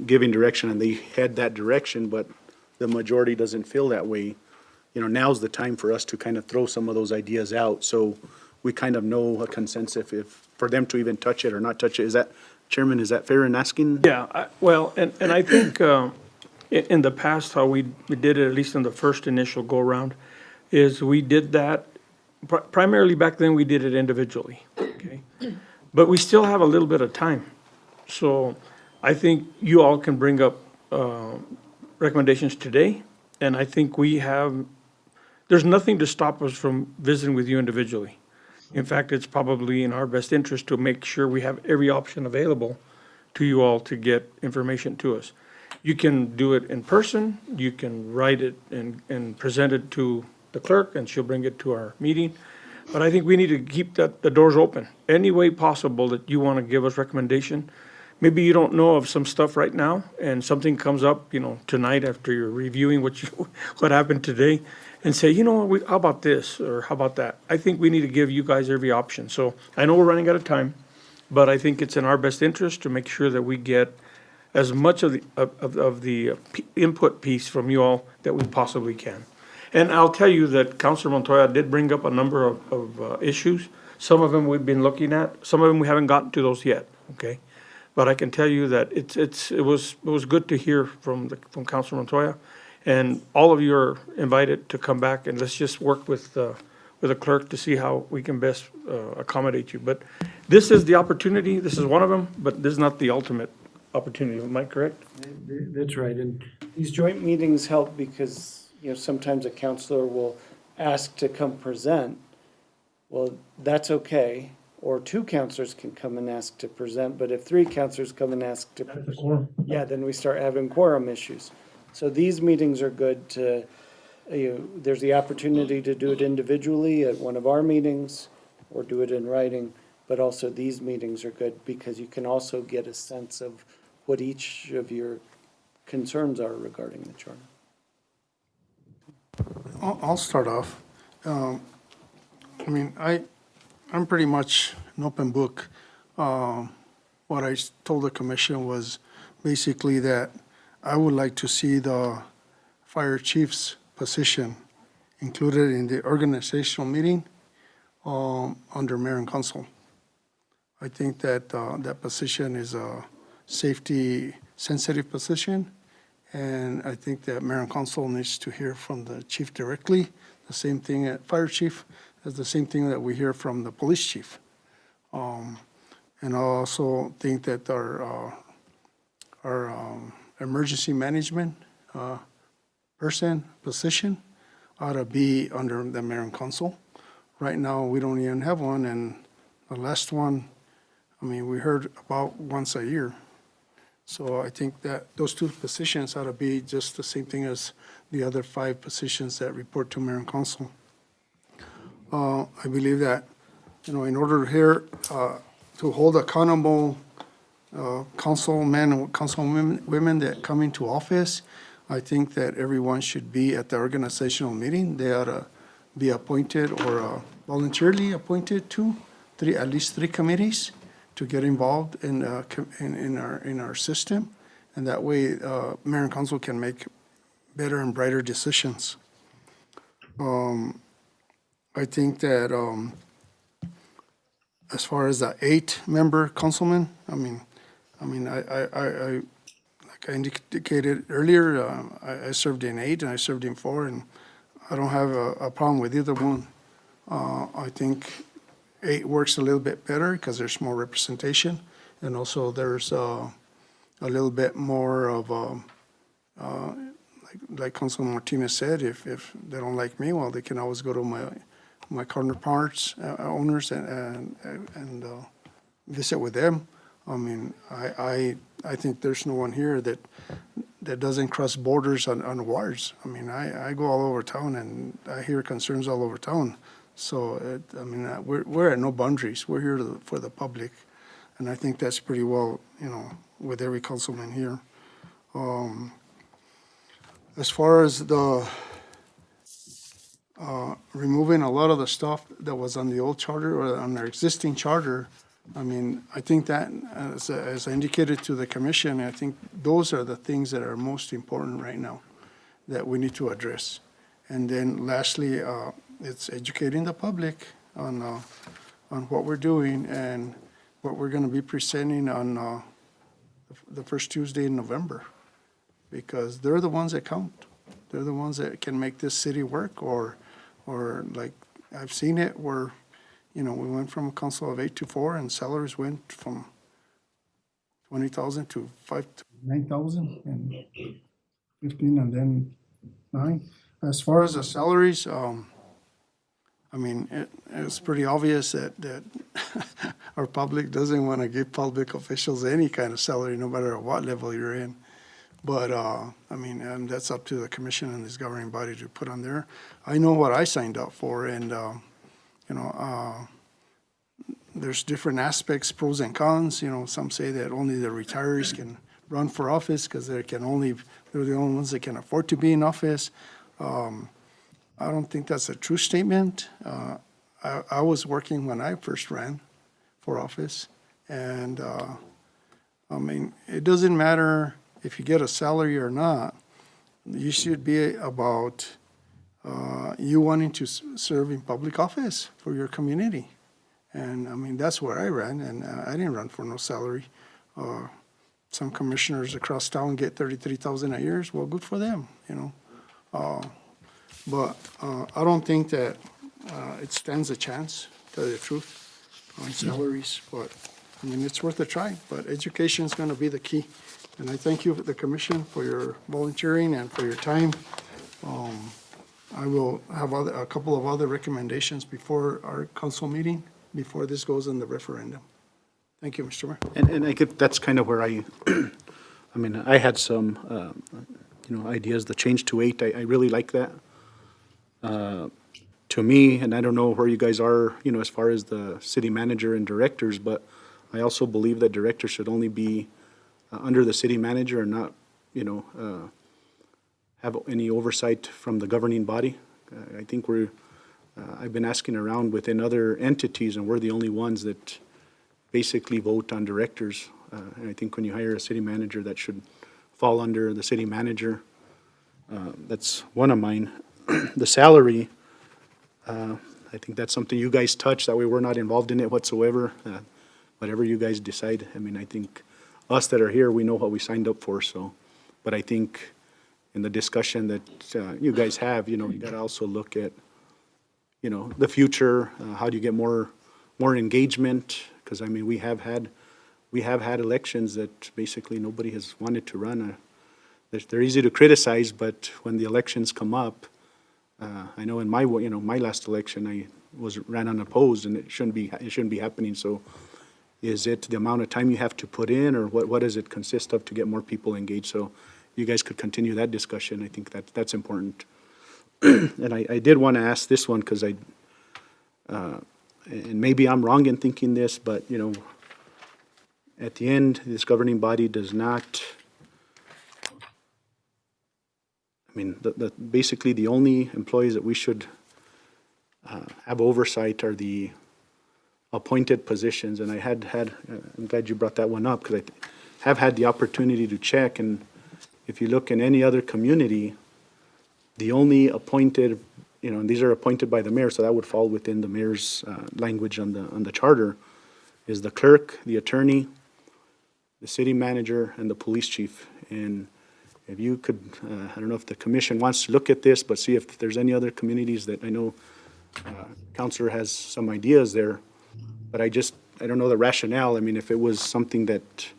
giving direction and they head that direction, but the majority doesn't feel that way, now's the time for us to kind of throw some of those ideas out. So we kind of know a consensus if for them to even touch it or not touch it. Is that, Chairman, is that fair in asking? Yeah, well, and I think in the past, how we did it, at least in the first initial go-around, is we did that, primarily back then, we did it individually, okay? But we still have a little bit of time. So I think you all can bring up recommendations today, and I think there's nothing to stop us from visiting with you individually. In fact, it's probably in our best interest to make sure we have every option available to you all to get information to us. You can do it in person, you can write it and present it to the clerk, and she'll bring it to our meeting. But I think we need to keep the doors open. Any way possible that you want to give us recommendation. Maybe you don't know of some stuff right now, and something comes up, tonight after you're reviewing what happened today, and say, how about this, or how about that? I think we need to give you guys every option. So I know we're running out of time, but I think it's in our best interest to make sure that we get as much of the input piece from you all that we possibly can. And I'll tell you that Councilor Montoya did bring up a number of issues. Some of them we've been looking at, some of them we haven't gotten to those yet, okay? But I can tell you that it was good to hear from Councilor Montoya, and all of you are invited to come back, and let's just work with the clerk to see how we can best accommodate you. But this is the opportunity. This is one of them, but this is not the ultimate opportunity. Am I correct? That's right. And these joint meetings help because, sometimes a counselor will ask to come present. Well, that's okay. Or 2 counselors can come and ask to present, but if 3 counselors come and ask to present, then we start having quorum issues. So these meetings are good to, there's the opportunity to do it individually at one of our meetings or do it in writing, but also these meetings are good because you can also get a sense of what each of your concerns are regarding the charter. I'll start off. I'm pretty much an open book. What I told the commission was basically that I would like to see the fire chief's position included in the organizational meeting under mayor and council. I think that that position is a safety-sensitive position, and I think that mayor and council needs to hear from the chief directly. The same thing at fire chief is the same thing that we hear from the police chief. And I also think that our emergency management position ought to be under the mayor and council. Right now, we don't even have one, and the last one, I mean, we heard about once a year. So I think that those two positions ought to be just the same thing as the other 5 positions that report to mayor and council. I believe that, in order here to hold accountable councilmen and councilwomen that come into office, I think that everyone should be at the organizational meeting. They ought to be appointed or voluntarily appointed to at least 3 committees to get involved in our system, and that way mayor and council can make better and brighter decisions. I think that as far as the 8-member councilman, I like I indicated earlier, I served in 8 and I served in 4, and I don't have a problem with either one. I think 8 works a little bit better because there's more representation, and also there's a little bit more of like Councilman Martinez said, if they don't like me, well, they can always go to my counterparts, owners, and visit with them. I mean, I think there's no one here that doesn't cross borders on wards. I mean, I go all over town and I hear concerns all over town. So, we're at no boundaries. We're here for the public. And I think that's pretty well, with every councilman here. As far as the removing a lot of the stuff that was on the old charter or on our existing charter, I mean, I think that, as I indicated to the commission, I think those are the things that are most important right now that we need to address. And then lastly, it's educating the public on what we're doing and what we're going to be presenting on the first Tuesday in November, because they're the ones that count. They're the ones that can make this city work, or like I've seen it where, we went from a council of 8 to 4, and salaries went from 20,000 to 9,000 and 15, and then 9. As far as the salaries, it's pretty obvious that our public doesn't want to give public officials any kind of salary, no matter what level you're in. But, and that's up to the commission and this governing body to put on there. I know what I signed up for, and, there's different aspects, pros and cons. Some say that only the retirees can run for office because they're the only ones that can afford to be in office. I don't think that's a true statement. I was working when I first ran for office, and, it doesn't matter if you get a salary or not. You should be about you wanting to serve in public office for your community. And that's where I ran, and I didn't run for no salary. Some commissioners across town get $33,000 a year. Well, good for them, But I don't think that it stands a chance, to tell you the truth, on salaries. But it's worth a try. But education is going to be the key. And I thank you, the commission, for your volunteering and for your time. I will have a couple of other recommendations before our council meeting, before this goes in the referendum. Thank you, Mr. Mayor. And that's kind of where I had some, ideas. The change to 8, I really like that. To me, and I don't know where you guys are, as far as the city manager and directors, but I also believe that directors should only be under the city manager and not, have any oversight from the governing body. I think I've been asking around within other entities, and we're the only ones that basically vote on directors. And I think when you hire a city manager, that should fall under the city manager. That's one of mine. The salary, I think that's something you guys touch, that way we're not involved in it whatsoever. Whatever you guys decide, I mean, I think us that are here, we know what we signed up for, so. But I think in the discussion that you guys have, you gotta also look at, the future, how do you get more engagement? Because, I mean, we have had elections that basically nobody has wanted to run. They're easy to criticize, but when the elections come up, I know in my last election, I ran unopposed, and it shouldn't be happening. So is it the amount of time you have to put in, or what does it consist of to get more people engaged? So you guys could continue that discussion. I think that's important. And I did want to ask this one, because and maybe I'm wrong in thinking this, but, at the end, this governing body does not, I mean, basically the only employees that we should have oversight are the appointed positions. And I'm glad you brought that one up, because I have had the opportunity to check, and if you look in any other community, the only appointed, and these are appointed by the mayor, so that would fall within the mayor's language on the charter, is the clerk, the attorney, the city manager, and the police chief. And if you could, I don't know if the commission wants to look at this, but see if there's any other communities that I know Counselor has some ideas there, but I don't know the rationale. I mean, if it was something that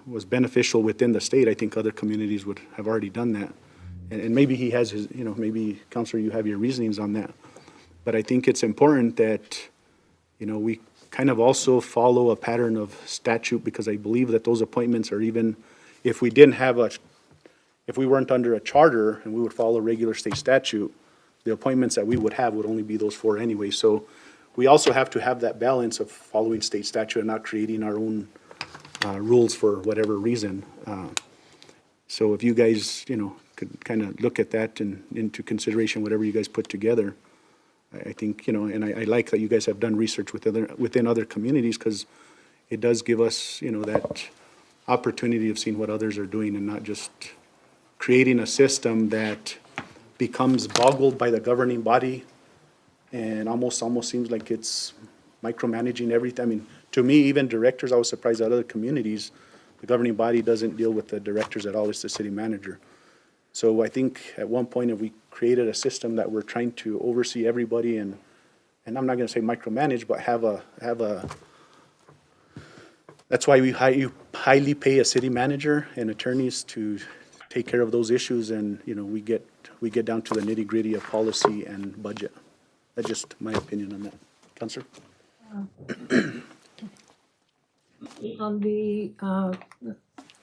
was beneficial within the state, I think other communities would have already done that. And maybe he has his, maybe, Counselor, you have your reasonings on that. But I think it's important that, we kind of also follow a pattern of statute, because I believe that those appointments are, even if we weren't under a charter and we would follow regular state statute, the appointments that we would have would only be those 4 anyway. So we also have to have that balance of following state statute and not creating our own rules for whatever reason. So if you guys, could kind of look at that and into consideration, whatever you guys put together, I think, and I like that you guys have done research within other communities, because it does give us, that opportunity of seeing what others are doing, and not just creating a system that becomes boggled by the governing body and almost seems like it's micromanaging everything. I mean, to me, even directors, I was surprised at other communities, the governing body doesn't deal with the directors at all, it's the city manager. So I think at one point, if we created a system that we're trying to oversee everybody, and I'm not gonna say micromanage, but have a that's why we highly pay a city manager and attorneys to take care of those issues, and, we get down to the nitty-gritty of policy and budget. That's just my opinion on that. Counselor? On the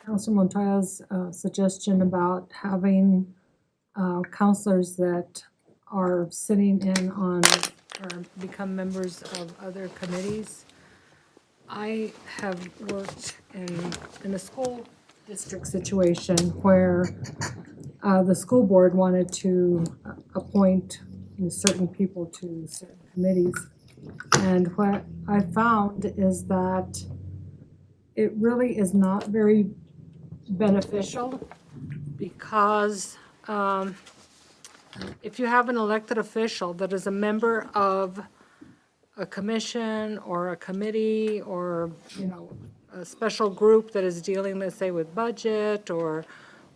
Councilor Montoya's suggestion about having counselors that are sitting in on or become members of other committees, I have worked in a school district situation where the school board wanted to appoint certain people to certain committees. And what I found is that it really is not very beneficial, because if you have an elected official that is a member of a commission or a committee, or, a special group that is dealing, let's say, with budget or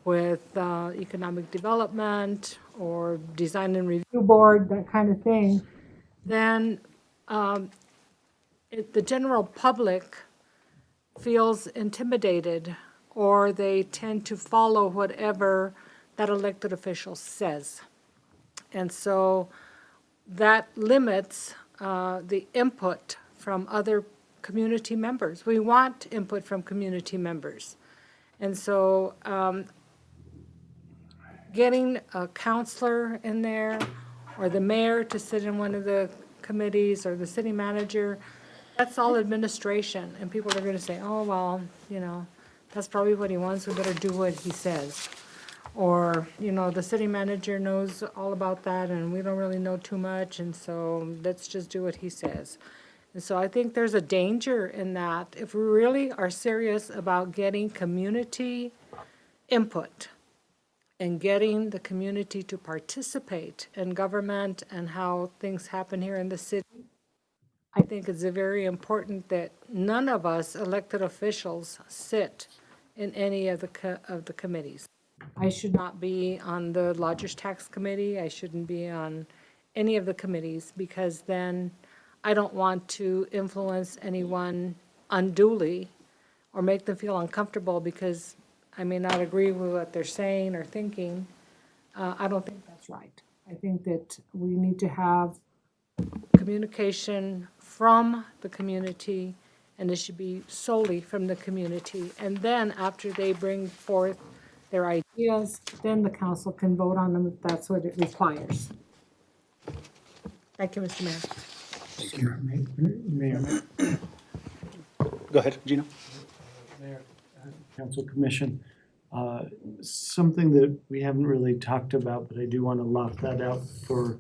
with economic development or design and review board, that kind of thing, then the general public feels intimidated, or they tend to follow whatever that elected official says. And so that limits the input from other community members. We want input from community members. And so getting a counselor in there, or the mayor to sit in one of the committees, or the city manager, that's all administration. And people are going to say, oh, well, that's probably what he wants, we better do what he says. Or, the city manager knows all about that and we don't really know too much, and so let's just do what he says. And so I think there's a danger in that. If we really are serious about getting community input in getting the community to participate in government and how things happen here in the city. I think it's very important that none of us elected officials sit in any of the committees. I should not be on the Lodgers Tax Committee. I shouldn't be on any of the committees, because then I don't want to influence anyone unduly or make them feel uncomfortable because I may not agree with what they're saying or thinking. I don't think that's right. I think that we need to have communication from the community, and it should be solely from the community. And then after they bring forth their ideas, then the council can vote on them if that's what it requires. Thank you, Mr. Mayor. Mayor, Go ahead, Gino. Council Commission, something that we haven't really talked about, but I do want to lock that out for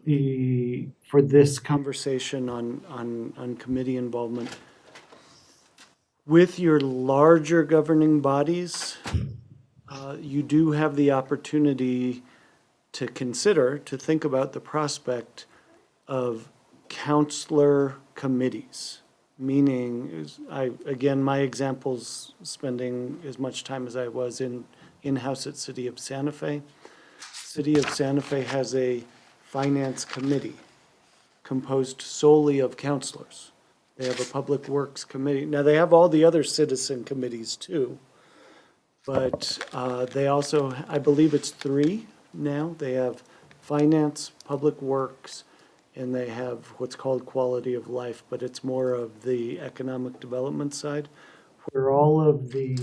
this Conversation on committee involvement. With your larger governing bodies, you do have the opportunity to consider, to think about the prospect of counselor committees. Meaning, again, my example's spending as much time as I was in-house at City of Santa Fe. City of Santa Fe has a finance committee composed solely of counselors. They have a public works committee. Now, they have all the other citizen committees too. But they also, I believe it's 3 now. They have finance, public works, and they have what's called quality of life, but it's more of the economic development side. where all of the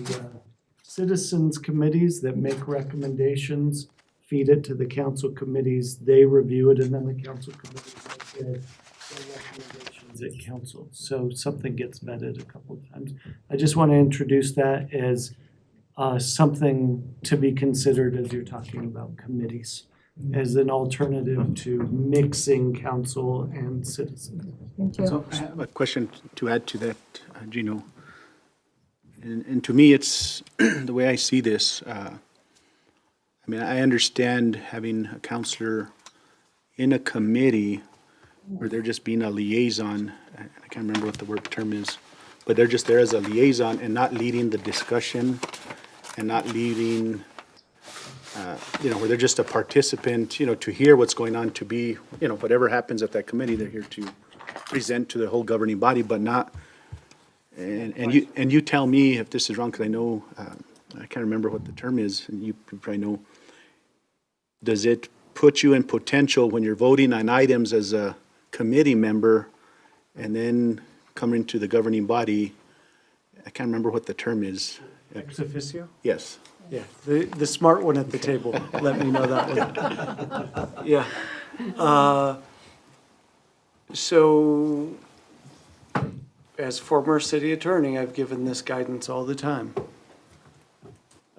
citizens committees that make recommendations feed it to the council committees, they review it, and then the council committees make their recommendations at council. So something gets vetted a couple of times. I just want to introduce that as something to be considered as you're talking about committees, as an alternative to mixing council and citizens. Thank you. So I have a question to add to that, Gino. And to me, it's the way I see this. I mean, I understand having a counselor in a committee where they're just being a liaison. I can't remember what the word term is, but they're just there as a liaison and not leading the discussion and not leading, where they're just a participant, to hear what's going on, to be, whatever happens at that committee, they're here to present to the whole governing body, but not, and you tell me if this is wrong, because I know, I can't remember what the term is, and you probably know. Does it put you in potential when you're voting on items as a committee member and then coming to the governing body? I can't remember what the term is. Ex officio? Yes. Yeah, the smart one at the table, let me know that one. Yeah. So, as former city attorney, I've given this guidance all the time.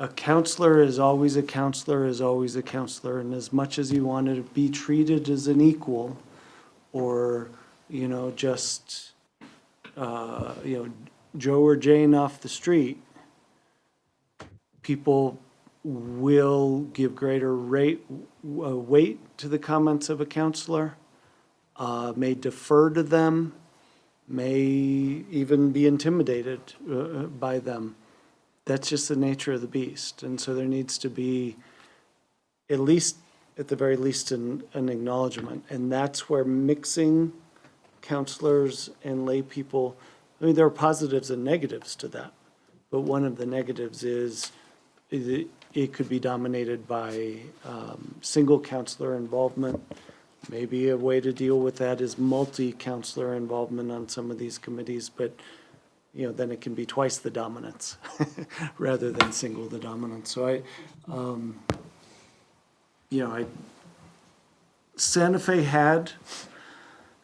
A counselor is always a counselor is always a counselor, and as much as you want to be treated as an equal, or, just, Joe or Jane off the street, people will give greater weight to the comments of a counselor, may defer to them, may even be intimidated by them. That's just the nature of the beast. And so there needs to be, at the very least, an acknowledgement. And that's where mixing counselors and lay people, there are positives and negatives to that. But one of the negatives is it could be dominated by single counselor involvement. Maybe a way to deal with that is multi-counselor involvement on some of these committees, but then it can be twice the dominance rather than single the dominance. So Santa Fe had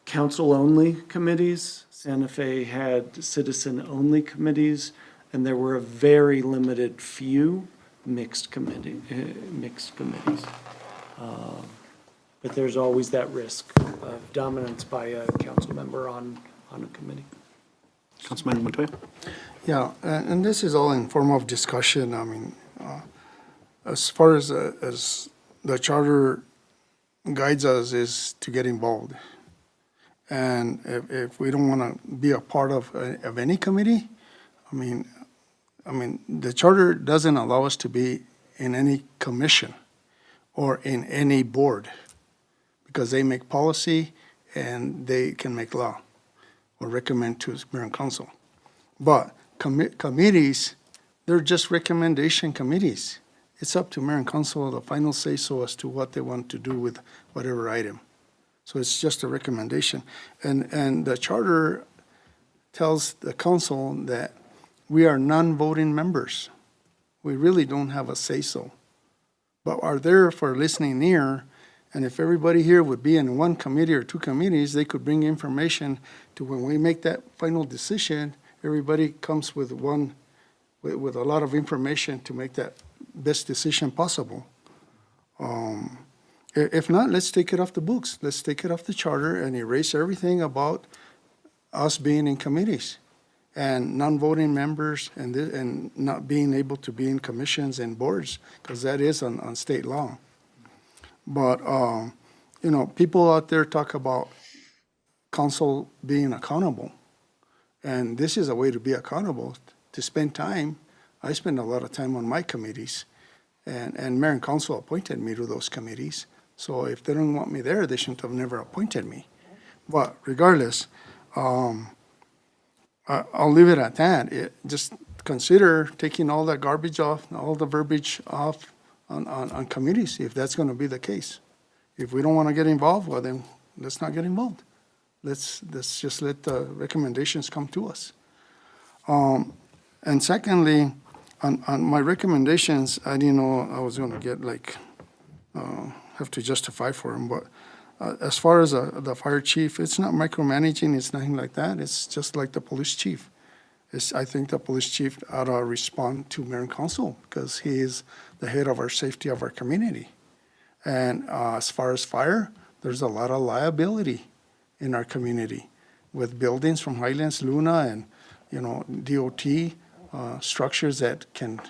council-only committees. Santa Fe had citizen-only committees, and there were a very limited few mixed committees. But there's always that risk of dominance by a council member on a committee. Councilman Montoya? Yeah, and this is all in form of discussion. I mean, as far as the charter guides us is to get involved. And if we don't want to be a part of any committee, I mean, the charter doesn't allow us to be in any commission or in any board because they make policy and they can make law or recommend to mayor and council. But committees, they're just recommendation committees. It's up to mayor and council, the final say-so as to what they want to do with whatever item. So it's just a recommendation. And the charter tells the council that we are non-voting members. We really don't have a say-so, but are there for listening ear. And if everybody here would be in one committee or two committees, they could bring information to when we make that final decision, everybody comes with with a lot of information to make that best decision possible. If not, let's take it off the books. Let's take it off the charter and erase everything about us being in committees and non-voting members and not being able to be in commissions and boards, because that is on state law. But, people out there talk about council being accountable. And this is a way to be accountable, to spend time. I spend a lot of time on my committees, and mayor and council appointed me to those committees. So if they don't want me there, they shouldn't have never appointed me. But regardless, I'll leave it at that. Just consider taking all that garbage off, all the verbiage off on committees, if that's going to be the case. If we don't want to get involved, well, then let's not get involved. Let's just let the recommendations come to us. And secondly, on my recommendations, I didn't know I was going to get have to justify for them, but as far as the fire chief, it's not micromanaging, it's nothing like that. It's just like the police chief. I think the police chief ought to respond to mayor and council because he is the head of our safety of our community. And as far as fire, there's a lot of liability in our community with buildings from Highlands, Luna, and DOT structures that can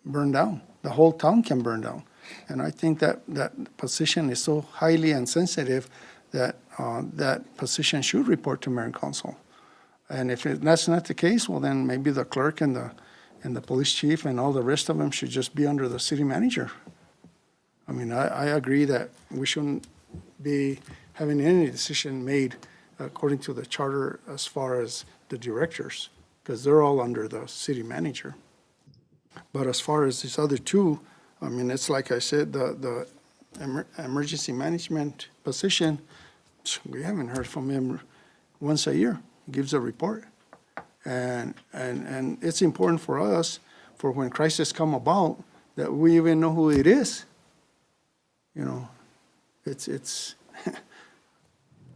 burn down. The whole town can burn down. And I think that position is so highly insensitive that that position should report to mayor and council. And if that's not the case, well, then maybe the clerk and the police chief and all the rest of them should just be under the city manager. I mean, I agree that we shouldn't be having any decision made according to the charter as far as the directors, because they're all under the city manager. But as far as these other two, I mean, it's like I said, the emergency management position, we haven't heard from him once a year. He gives a report. And it's important for us, for when crises come about, that we even know who it is. It's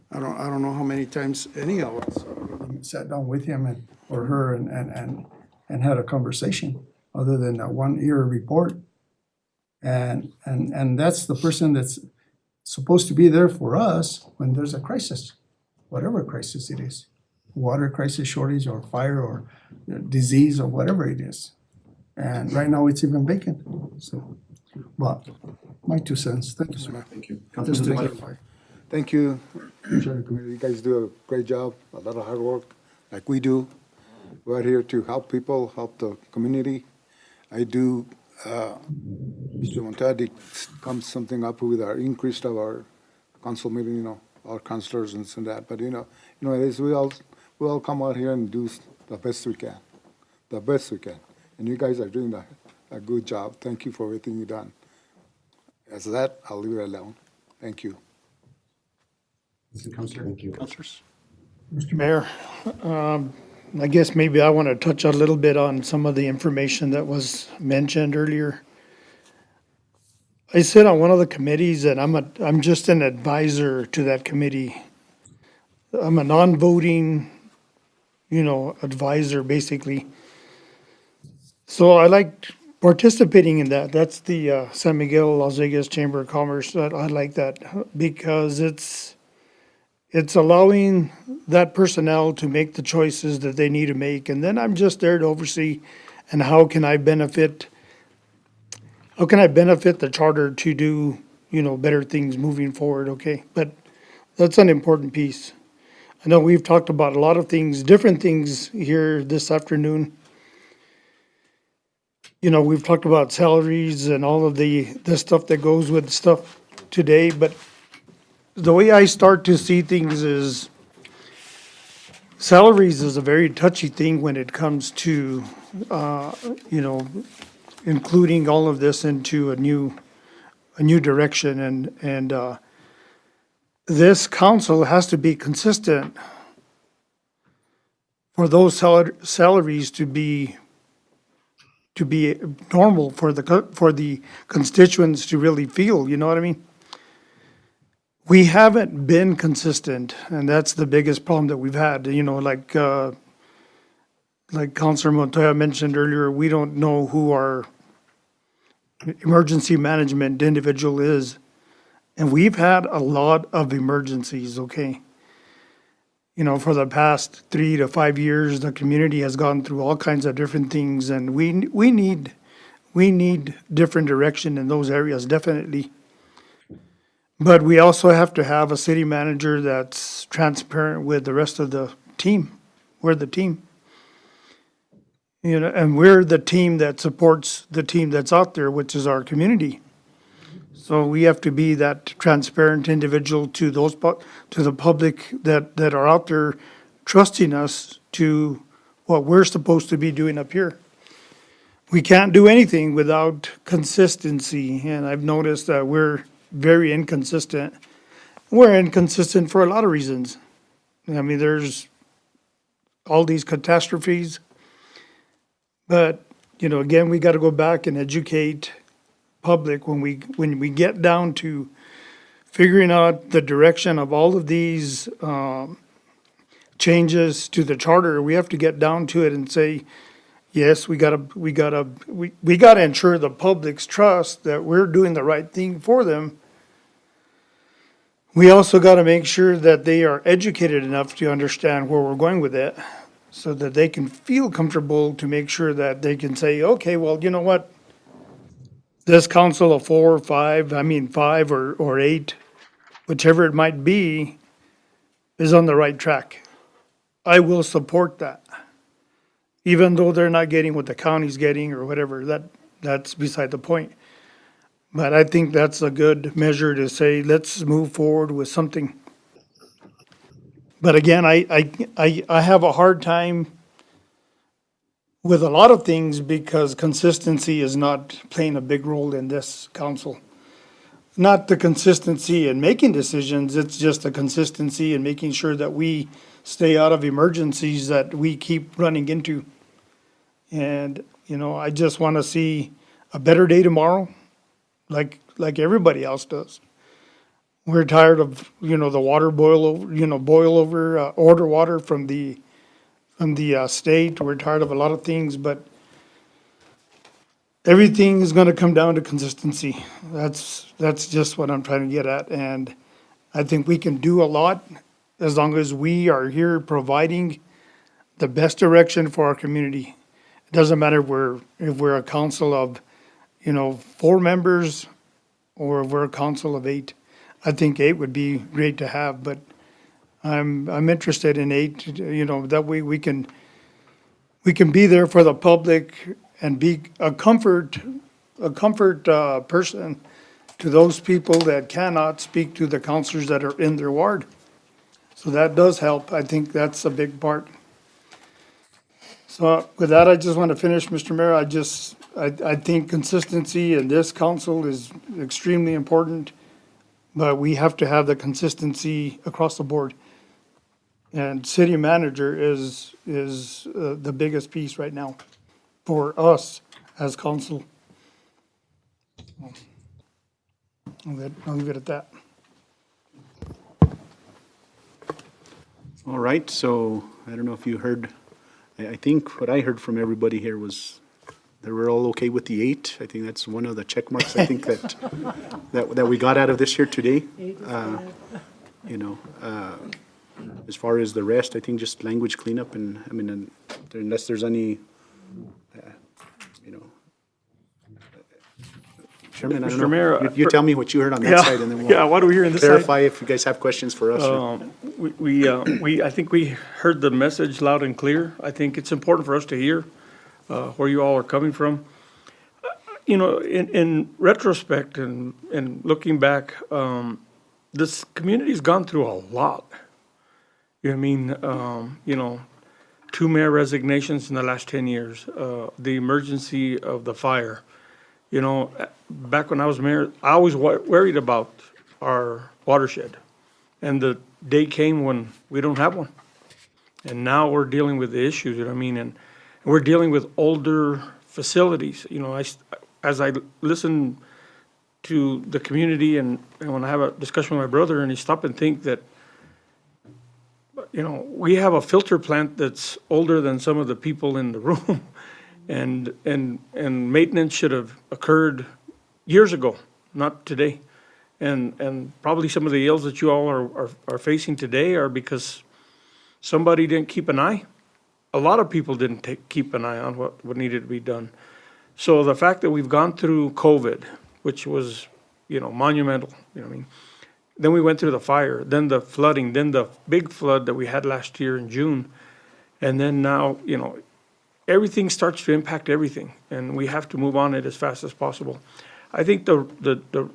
I don't know how many times any of us sat down with him or her and had a conversation other than that 1 year report. And that's the person that's supposed to be there for us when there's a crisis, whatever crisis it is, water crisis, shortage, or fire, or disease, or whatever it is. And right now it's even vacant. So, but my 2 cents. Thank you, sir. Thank you. Just to clarify. Thank you, Chair of the Committee. You guys do a great job, a lot of hard work, like we do. We're here to help people, help the community. I do, Mr. Montana did come something up with our increase of our council meeting, our councilors and so that. But, it is, we all come out here and do the best we can, And you guys are doing a good job. Thank you for everything you've done. As that, I'll leave it alone. Thank you. Thank you. Councilors? Mr. Mayor, I guess maybe I want to touch a little bit on some of the information that was mentioned earlier. I sit on one of the committees and I'm just an advisor to that committee. I'm a non-voting, advisor basically. So I like participating in that. That's the San Miguel Las Vegas Chamber of Commerce. I like that because it's allowing that personnel to make the choices that they need to make. And then I'm just there to oversee and how can I benefit how can I benefit the charter to do, better things moving forward, okay? But that's an important piece. I know we've talked about a lot of things, different things here this afternoon. We've talked about salaries and all of the stuff that goes with stuff today, but the way I start to see things is salaries is a very touchy thing when it comes to, including all of this into a new direction, and this council has to be consistent for those salaries to be normal for the constituents to really feel, you know what I mean? We haven't been consistent, and that's the biggest problem that we've had, like Councilor Montoya mentioned earlier, we don't know who our emergency management individual is. And we've had a lot of emergencies, okay? For the past 3 to 5 years, the community has gone through all kinds of different things, and we need different direction in those areas, definitely. But we also have to have a city manager that's transparent with the rest of the team. We're the team. And we're the team that supports the team that's out there, which is our community. So we have to be that transparent individual to the public that are out there trusting us to what we're supposed to be doing up here. We can't do anything without consistency, and I've noticed that we're very inconsistent. We're inconsistent for a lot of reasons. I mean, there's all these catastrophes, but, again, we got to go back and educate public when we get down to figuring out the direction of all of these changes to the charter. We have to get down to it and say, yes, we gotta ensure the public's trust that we're doing the right thing for them. We also gotta make sure that they are educated enough to understand where we're going with it, so that they can feel comfortable to make sure that they can say, okay, well, you know what? This council of 4 or 5, 5 or 8, whichever it might be, is on the right track. I will support that. Even though they're not getting what the county's getting or whatever, that's beside the point. But I think that's a good measure to say, let's move forward with something. But again, I have a hard time with a lot of things because consistency is not playing a big role in this council. Not the consistency in making decisions, it's just the consistency in making sure that we stay out of emergencies that we keep running into. And, I just want to see a better day tomorrow, like everybody else does. We're tired of, the water boil over, order water from the state. We're tired of a lot of things, but everything is going to come down to consistency. That's just what I'm trying to get at. And I think we can do a lot as long as we are here providing the best direction for our community. It doesn't matter if we're a council of, 4 members or if we're a council of 8. I think 8 would be great to have, but I'm interested in 8, that way we can be there for the public and be a comfort person to those people that cannot speak to the counselors that are in their ward. So that does help. I think that's a big part. So with that, I just want to finish, Mr. Mayor. I think consistency in this council is extremely important, but we have to have the consistency across the board. And city manager is the biggest piece right now for us as council. I'll leave it at that. All right, so I don't know if you heard, I think what I heard from everybody here was they were all okay with the 8. I think that's one of the check marks I think that we got out of this here today. As far as the rest, I think just language cleanup and, unless there's any, Chairman, I don't Mr. know. Mayor, You tell me what you heard on that Yeah, side, and then yeah, we'll what do we hear on this side? clarify if you guys have questions for us. or- I think we heard the message loud and clear. I think it's important for us to hear where you all are coming from. You know, in retrospect and looking back, this community's gone through a lot. You know what I mean? You know, 2 mayor resignations in the last 10 years, the emergency of the fire. You know, back when I was mayor, I always worried about our watershed. And the day came when we don't have one. And now we're dealing with the issues, you know what I mean? And we're dealing with older facilities. You know, as I listen to the community and when I have a discussion with my brother and he stop and think that, you know, we have a filter plant that's older than some of the people in the room. And maintenance should have occurred years ago, not today. And probably some of the ills that you all are facing today are because somebody didn't keep an eye. A lot of people didn't keep an eye on what needed to be done. So the fact that we've gone through COVID, which was, you know, monumental, you know what I mean? Then we went through the fire, then the flooding, then the big flood that we had last year in June. And then now, you know, everything starts to impact everything, and we have to move on it as fast as possible. I think the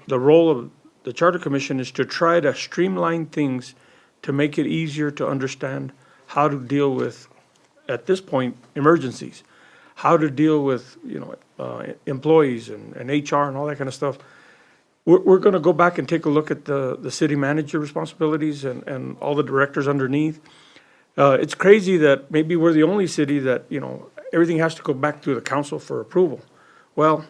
role of the Charter Commission is to try to streamline things to make it easier to understand how to deal with, at this point, emergencies, how to deal with, you know, employees and HR and all that kind of stuff. We're going to go back and take a look at the city manager responsibilities and all the directors underneath. It's crazy that maybe we're the only city that, you know, everything has to go back through the council for approval. Well,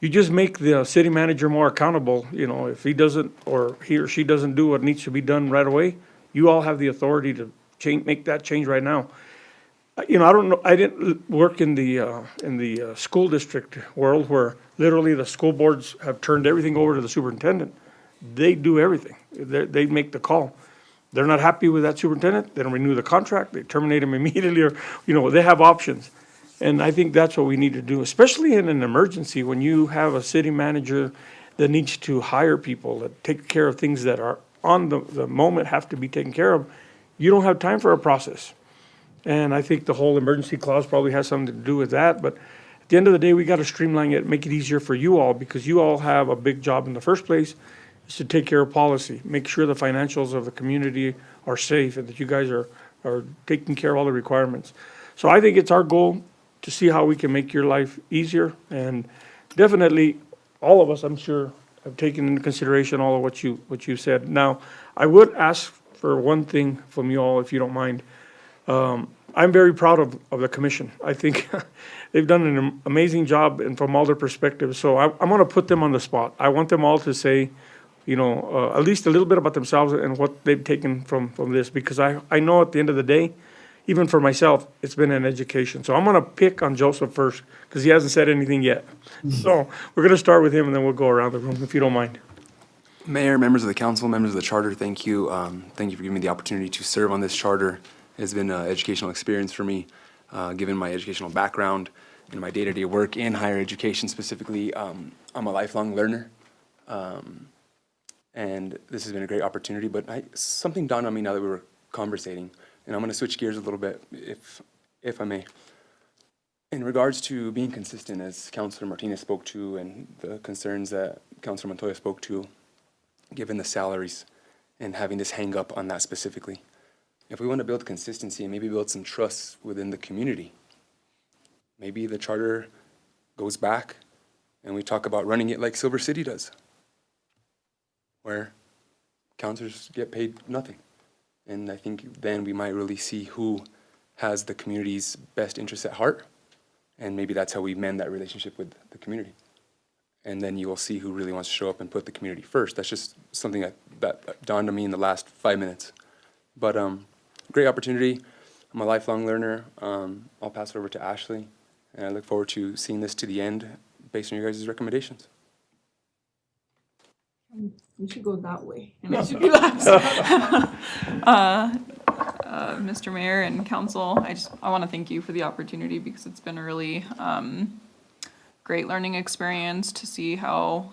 you just make the city manager more accountable. You know, if he doesn't, or he or she doesn't do what needs to be done right away, you all have the authority to make that change right now. You know, I don't know, I didn't work in the school district world where literally the school boards have turned everything over to the superintendent. They do everything. They make the call. They're not happy with that superintendent, they don't renew the contract, they terminate him immediately, or, you know, they have options. And I think that's what we need to do, especially in an emergency, when you have a city manager that needs to hire people, that take care of things that are on the moment have to be taken care of. You don't have time for a process. And I think the whole emergency clause probably has something to do with that, but at the end of the day, we gotta streamline it, make it easier for you all, because you all have a big job in the first place, is to take care of policy, make sure the financials of the community are safe and that you guys are taking care of all the requirements. So I think it's our goal to see how we can make your life easier, and definitely all of us, I'm sure, have taken into consideration all of what you said. Now, I would ask for one thing from you all, if you don't mind. I'm very proud of the commission. I think they've done an amazing job and from all their perspectives. So I'm going to put them on the spot. I want them all to say, you know, at least a little bit about themselves and what they've taken from this, because I know at the end of the day, even for myself, it's been an education. So I'm going to pick on Joseph first because he hasn't said anything yet. So we're going to start with him and then we'll go around the room, if you don't mind. Mayor, members of the council, members of the charter, thank you. Thank you for giving me the opportunity to serve on this charter. It's been an educational experience for me, given my educational background and my day-to-day work in higher education specifically. I'm a lifelong learner, and this has been a great opportunity, but something dawned on me now that we were conversating, and I'm going to switch gears a little bit, if I may. In regards to being consistent, as Councilor Martinez spoke to, and the concerns that Councilor Montoya spoke to, given the salaries and having this hang up on that specifically. If we want to build consistency and maybe build some trust within the community, maybe the charter goes back and we talk about running it like Silver City does, where councilors get paid nothing. And I think then we might really see who has the community's best interests at heart, and maybe that's how we mend that relationship with the community. And then you will see who really wants to show up and put the community first. That's just something that dawned on me in the last 5 minutes. But great opportunity. I'm a lifelong learner. I'll pass it over to Ashley, and I look forward to seeing this to the end based on your guys' recommendations. We should go that way, and I should be last. Mr. Mayor and Council, I want to thank you for the opportunity, because it's been a really great learning experience to see how,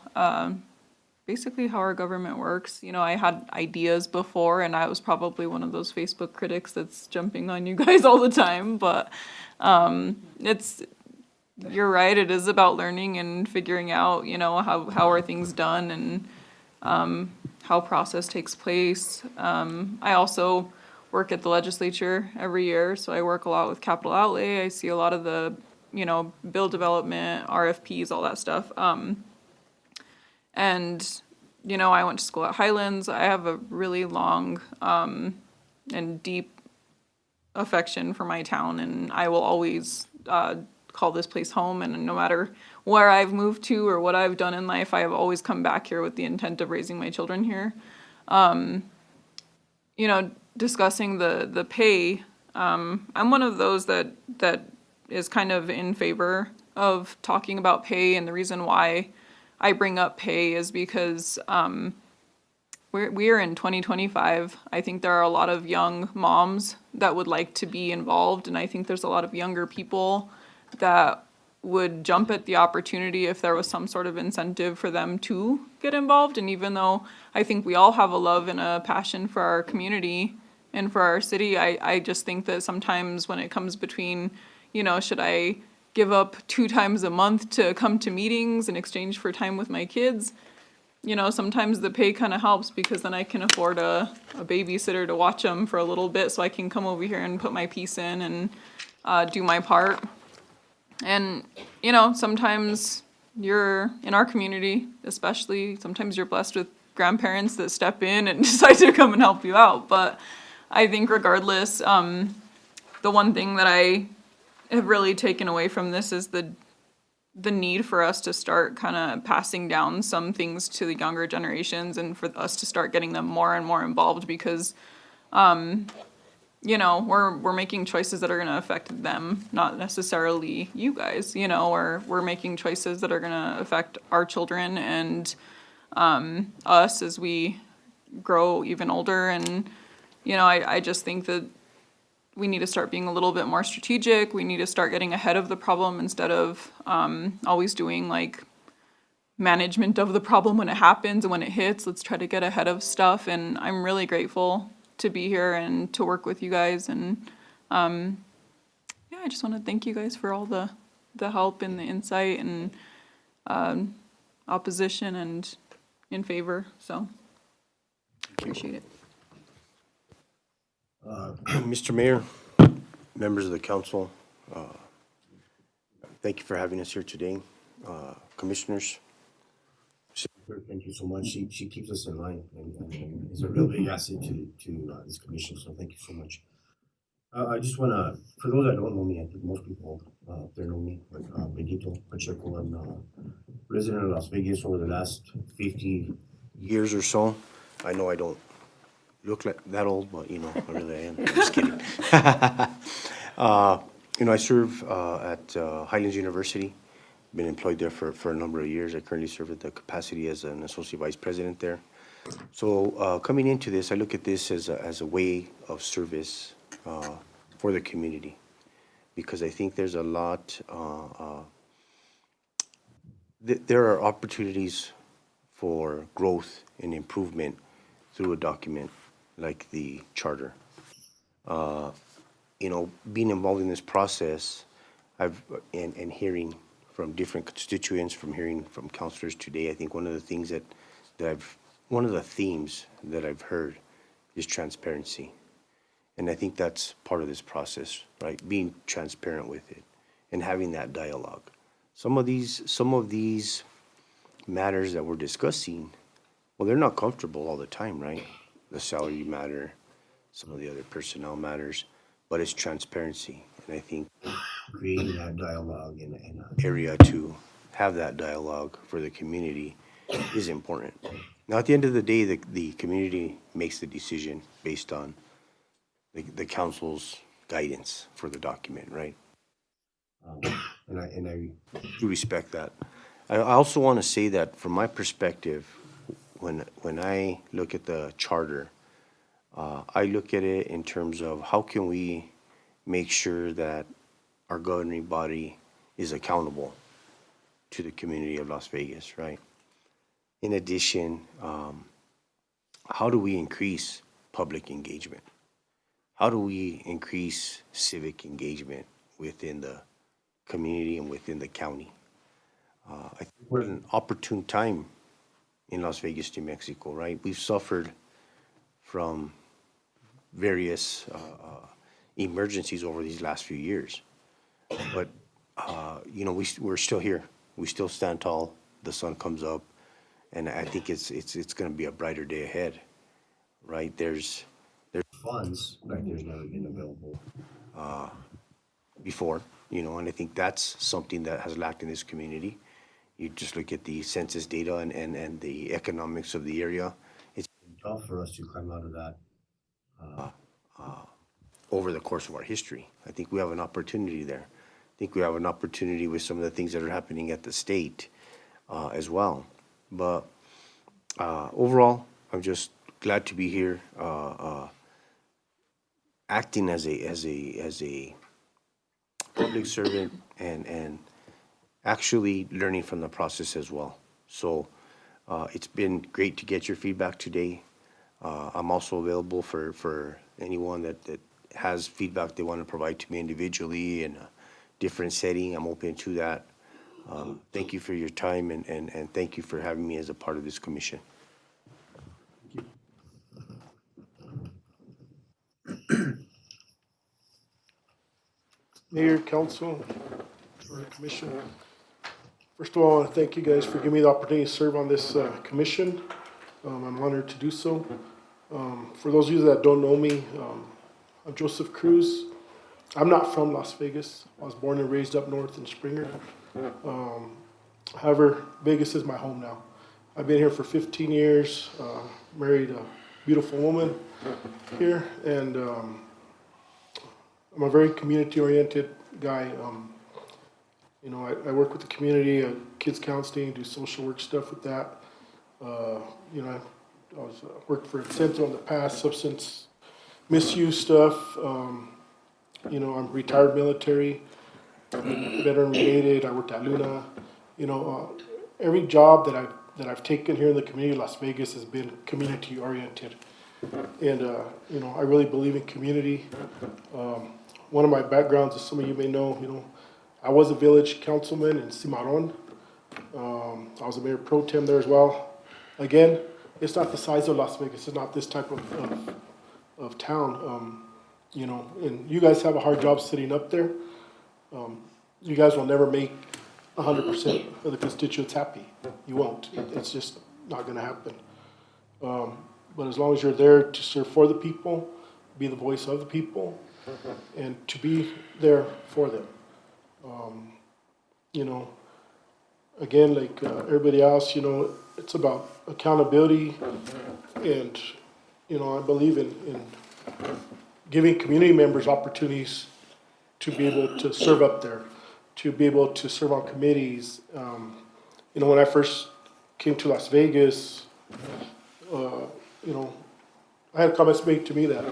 basically how our government works. You know, I had ideas before, and I was probably one of those Facebook critics that's jumping on you guys all the time, but you're right, it is about learning and figuring out, you know, how are things done and how process takes place. I also work at the legislature every year, so I work a lot with capital outlay. I see a lot of the, you know, bill development, RFPs, all that stuff. And, you know, I went to school at Highlands. I have a really long and deep affection for my town, and I will always call this place home. And no matter where I've moved to or what I've done in life, I have always come back here with the intent of raising my children here. You know, discussing the pay, I'm one of those that is kind of in favor of talking about pay, and the reason why I bring up pay is because we're in 2025. I think there are a lot of young moms that would like to be involved, and I think there's a lot of younger people that would jump at the opportunity if there was some sort of incentive for them to get involved. And even though I think we all have a love and a passion for our community and for our city, I just think that sometimes when it comes between, you know, should I give up 2 times a month to come to meetings in exchange for time with my kids? You know, sometimes the pay kind of helps, because then I can afford a babysitter to watch them for a little bit, so I can come over here and put my piece in and do my part. And, you know, sometimes you're in our community, especially, sometimes you're blessed with grandparents that step in and decide to come and help you out. But I think regardless, the one thing that I have really taken away from this is the need for us to start kind of passing down some things to the younger generations, and for us to start getting them more and more involved, because you know, we're making choices that are going to affect them, not necessarily you guys. You know, we're making choices that are going to affect our children and us as we grow even older. And, you know, I just think that we need to start being a little bit more strategic. We need to start getting ahead of the problem instead of always doing like management of the problem when it happens and when it hits. Let's try to get ahead of stuff. And I'm really grateful to be here and to work with you guys. And yeah, I just want to thank you guys for all the help and the insight and opposition and in favor. So appreciate it. Mr. Mayor, members of the council, thank you for having us here today. Commissioners, thank you so much. She keeps us in line and is a real big asset to this commission, so thank you so much. I just want to, for those that don't know me, I think most people there know me, like Benito Pacheco. I'm a resident of Las Vegas over the last 50 years or so. I know I don't look like that old, but you know, I really am. I'm just kidding. You know, I serve at Highlands University. Been employed there for a number of years. I currently serve at the capacity as an associate vice president there. So coming into this, I look at this as a way of service for the community, because I think there's a lot, there are opportunities for growth and improvement through a document like the charter. You know, being involved in this process, and hearing from different constituents, from hearing from counselors today, I think one of the things one of the themes that I've heard is transparency. And I think that's part of this process, right? Being transparent with it and having that dialogue. Some of these matters that we're discussing, well, they're not comfortable all the time, right? The salary matter, some of the other personnel matters, but it's transparency. And I think creating that dialogue and an area to have that dialogue for the community is important. Now, at the end of the day, the community makes the decision based on the council's guidance for the document, right? And I do respect that. I also want to say that from my perspective, when I look at the charter, I look at it in terms of how can we make sure that our governing body is accountable to the community of Las Vegas, right? In addition, how do we increase public engagement? How do we increase civic engagement within the community and within the county? I think we're at an opportune time in Las Vegas, New Mexico, right? We've suffered from various emergencies over these last few years. But, you know, we're still here. We still stand tall. The sun comes up. And I think it's going to be a brighter day ahead, right? There's funds like there's never been available before, you know, and I think that's something that has lacked in this community. You just look at the census data and the economics of the area. It's been tough for us to climb out of that over the course of our history. I think we have an opportunity there. I think we have an opportunity with some of the things that are happening at the state as well. But overall, I'm just glad to be here, acting as a public servant and actually learning from the process as well. So it's been great to get your feedback today. I'm also available for anyone that has feedback they want to provide to me individually in a different setting. I'm open to that. Thank you for your time and thank you for having me as a part of this commission. Mayor, council, or commission. First of all, I want to thank you guys for giving me the opportunity to serve on this commission. I'm honored to do so. For those of you that don't know me, I'm Joseph Cruz. I'm not from Las Vegas. I was born and raised up north in Springer. However, Vegas is my home now. I've been here for 15 years, married a beautiful woman here, and I'm a very community-oriented guy. You know, I work with the community, kids counseling, do social work stuff with that. You know, I was worked for Centro in the past, substance misuse stuff. You know, I'm retired military, veteran-related. I worked at Luna. You know, every job that I've taken here in the community of Las Vegas has been community-oriented. And, you know, I really believe in community. One of my backgrounds, as some of you may know, you know, I was a village councilman in Cimarron. I was a mayor pro tem there as well. Again, it's not the size of Las Vegas. It's not this type of town. You know, and you guys have a hard job sitting up there. You guys will never make 100% of the constituents happy. You won't. It's just not going to happen. But as long as you're there to serve for the people, be the voice of the people, and to be there for them. You know, again, like everybody else, you know, it's about accountability, and, you know, I believe in giving community members opportunities to be able to serve up there, to be able to serve on committees. You know, when I first came to Las Vegas, you know, I had comments made to me that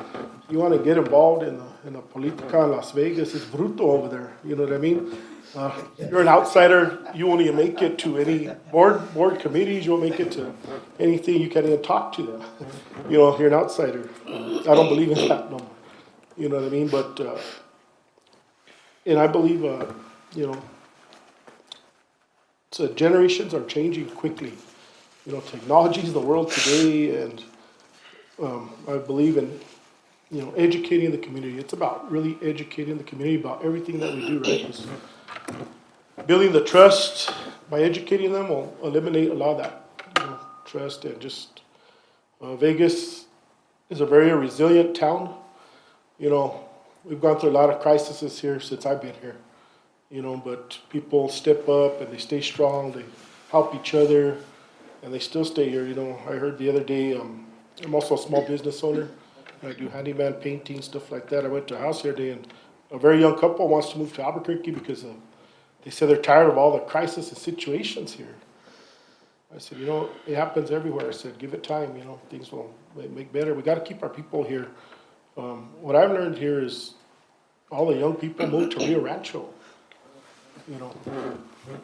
you want to get involved in the politica in Las Vegas, it's brutal over there. You know what I mean? You're an outsider. You won't even make it to any board committees. You won't make it to anything. You can't even talk to them. You know, you're an outsider. I don't believe in that no more. You know what I mean? But and I believe, you know, so generations are changing quickly. You know, technology is the world today, and I believe in, you know, educating the community. It's about really educating the community about everything that we do, right? It's building the trust by educating them will eliminate a lot of that, you know, trust. And just Vegas is a very resilient town. You know, we've gone through a lot of crises here since I've been here. You know, but people step up and they stay strong. They help each other, and they still stay here. You know, I heard the other day. I'm also a small business owner. I do handyman painting, stuff like that. I went to a house the other day, and a very young couple wants to move to Albuquerque because they said they're tired of all the crisis and situations here. I said, you know, it happens everywhere. I said, give it time, you know, things will make better. We got to keep our people here. What I've learned here is all the young people moved to Rio Rancho. You know,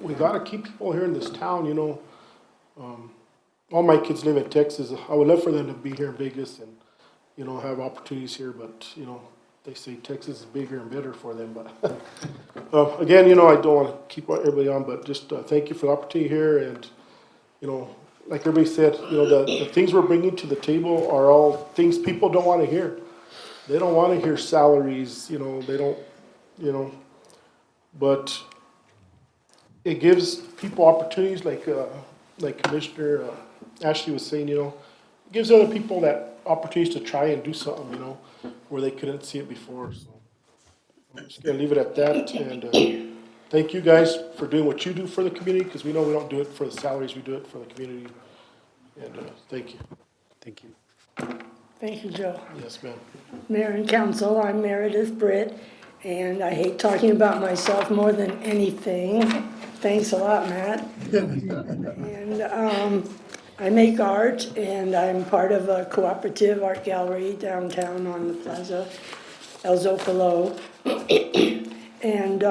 we gotta keep people here in this town, you know. All my kids live in Texas. I would love for them to be here in Vegas and, you know, have opportunities here, but, you know, they say Texas is bigger and better for them, but, again, you know, I don't wanna keep everybody on, but just, thank you for the opportunity here, and, you know, like everybody said, you know, the things we're bringing to the table are all things people don't wanna hear. They don't wanna hear salaries, you know, they don't, you know, but it gives people opportunities like Commissioner Ashley was saying, you know, it gives other people that opportunities to try and do something, you know, where they couldn't see it before, so. I'm just gonna leave it at that, and, thank you guys for doing what you do for the community, because we know we don't do it for the salaries, we do it for the community, and, thank you. Thank you. Thank you, Joe. Yes, ma'am. Mayor and council, I'm Meredith Britt, and I hate talking about myself more than anything. Thanks a lot, Matt. And I make art, and I'm part of a cooperative art gallery downtown on the plaza, El Zocalo. And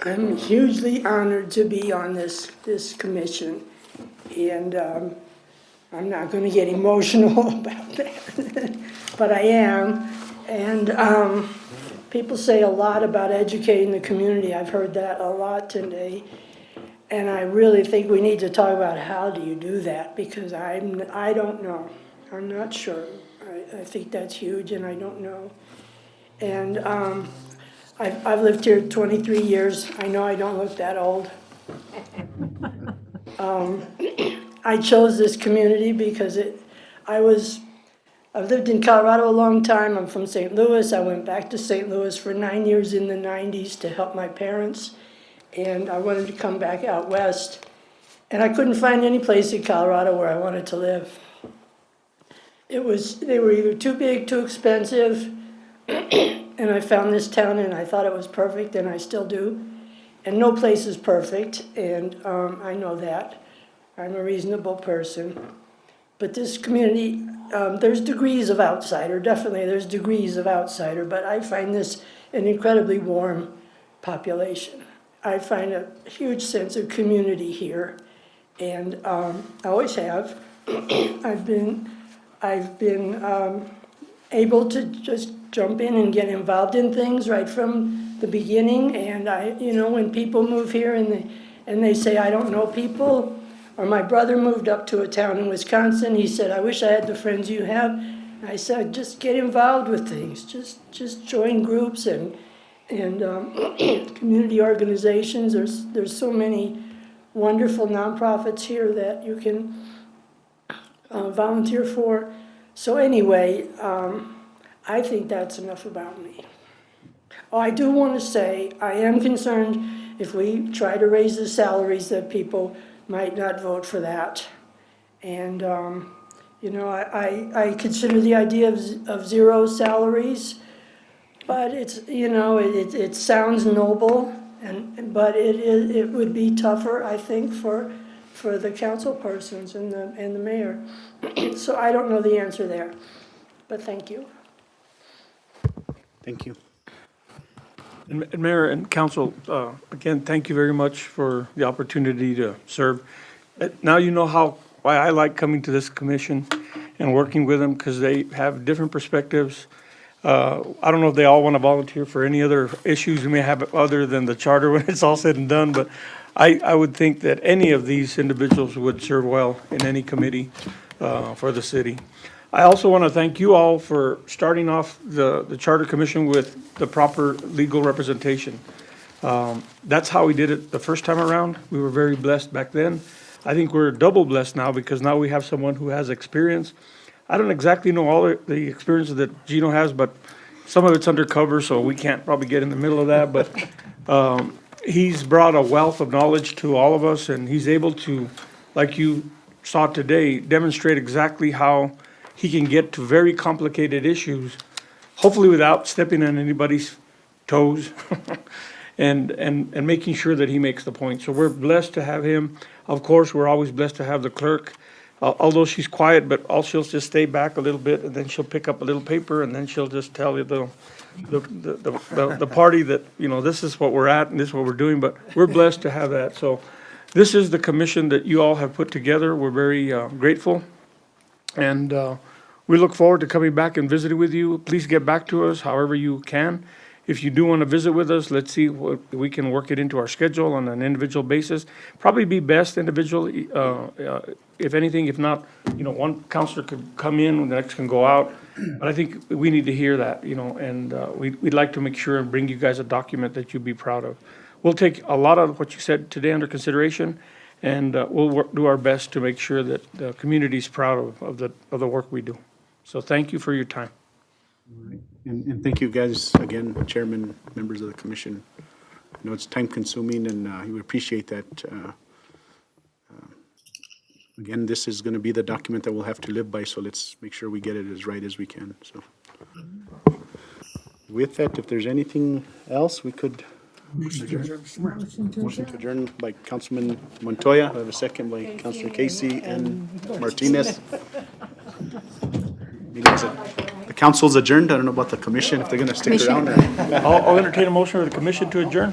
I'm hugely honored to be on this commission. And I'm not going to get emotional about that, but I am. And people say a lot about educating the community. I've heard that a lot today. And I really think we need to talk about how do you do that, because I don't know. I'm not sure. I think that's huge, and I don't know. And I've lived here 23 years. I know I don't look that old. I chose this community because I've lived in Colorado a long time. I'm from St. Louis. I went back to St. Louis for 9 years in the 90s to help my parents. And I wanted to come back out west. And I couldn't find any place in Colorado where I wanted to live. They were either too big, too expensive, and I found this town and I thought it was perfect, and I still do. And no place is perfect, and I know that. I'm a reasonable person. But this community, there's degrees of outsider, definitely there's degrees of outsider, but I find this an incredibly warm population. I find a huge sense of community here, and I always have. I've been able to just jump in and get involved in things right from the beginning. And when people move here and they say, I don't know people, or my brother moved up to a town in Wisconsin, he said, I wish I had the friends you have. And I said, just get involved with things, just join groups and community organizations. There's so many wonderful nonprofits here that you can volunteer for. So anyway, I think that's enough about me. Oh, I do want to say, I am concerned if we try to raise the salaries that people might not vote for that. And, I consider the idea of zero salaries, but it sounds noble, but it would be tougher, I think, for the council persons and the mayor. So I don't know the answer there, but thank you. Thank you. And Mayor and Council, again, thank you very much for the opportunity to serve. Now you know why I like coming to this commission and working with them, because they have different perspectives. I don't know if they all want to volunteer for any other issues we may have other than the charter when it's all said and done, but I would think that any of these individuals would serve well in any committee for the city. I also want to thank you all for starting off the Charter Commission with the proper legal representation. That's how we did it the first time around. We were very blessed back then. I think we're double blessed now, because now we have someone who has experience. I don't exactly know all the experience that Gino has, but some of it's undercover, so we can't probably get in the middle of that. But he's brought a wealth of knowledge to all of us, and he's able to, like you saw today, demonstrate exactly how he can get to very complicated issues, hopefully without stepping on anybody's toes, and making sure that he makes the point. So we're blessed to have him. Of course, we're always blessed to have the clerk although she's quiet, but she'll just stay back a little bit, and then she'll pick up a little paper, and then she'll just tell you the party that, you know, this is what we're at and this is what we're doing, but we're blessed to have that. So this is the commission that you all have put together. We're very grateful. And we look forward to coming back and visiting with you. Please get back to us however you can. If you do want to visit with us, let's see what we can work it into our schedule on an individual basis. Probably be best individually, if anything. If not, you know, one counselor could come in, the next can go out. But I think we need to hear that, you know, and we'd like to make sure and bring you guys a document that you'd be proud of. We'll take a lot of what you said today under consideration, and we'll do our best to make sure that the community's proud of the work we do. So thank you for your time. And thank you guys again, Chairman, members of the commission. I know it's time consuming and we appreciate that. Again, this is going to be the document that we'll have to live by, so let's make sure we get it as right as we can. So with that, if there's anything else, we could motion to adjourn by Councilman Montoya. I have a second by Councilor Casey and Martinez. The council's adjourned. I don't know about the commission, if they're going to stick around. I'll entertain a motion for the commission to adjourn.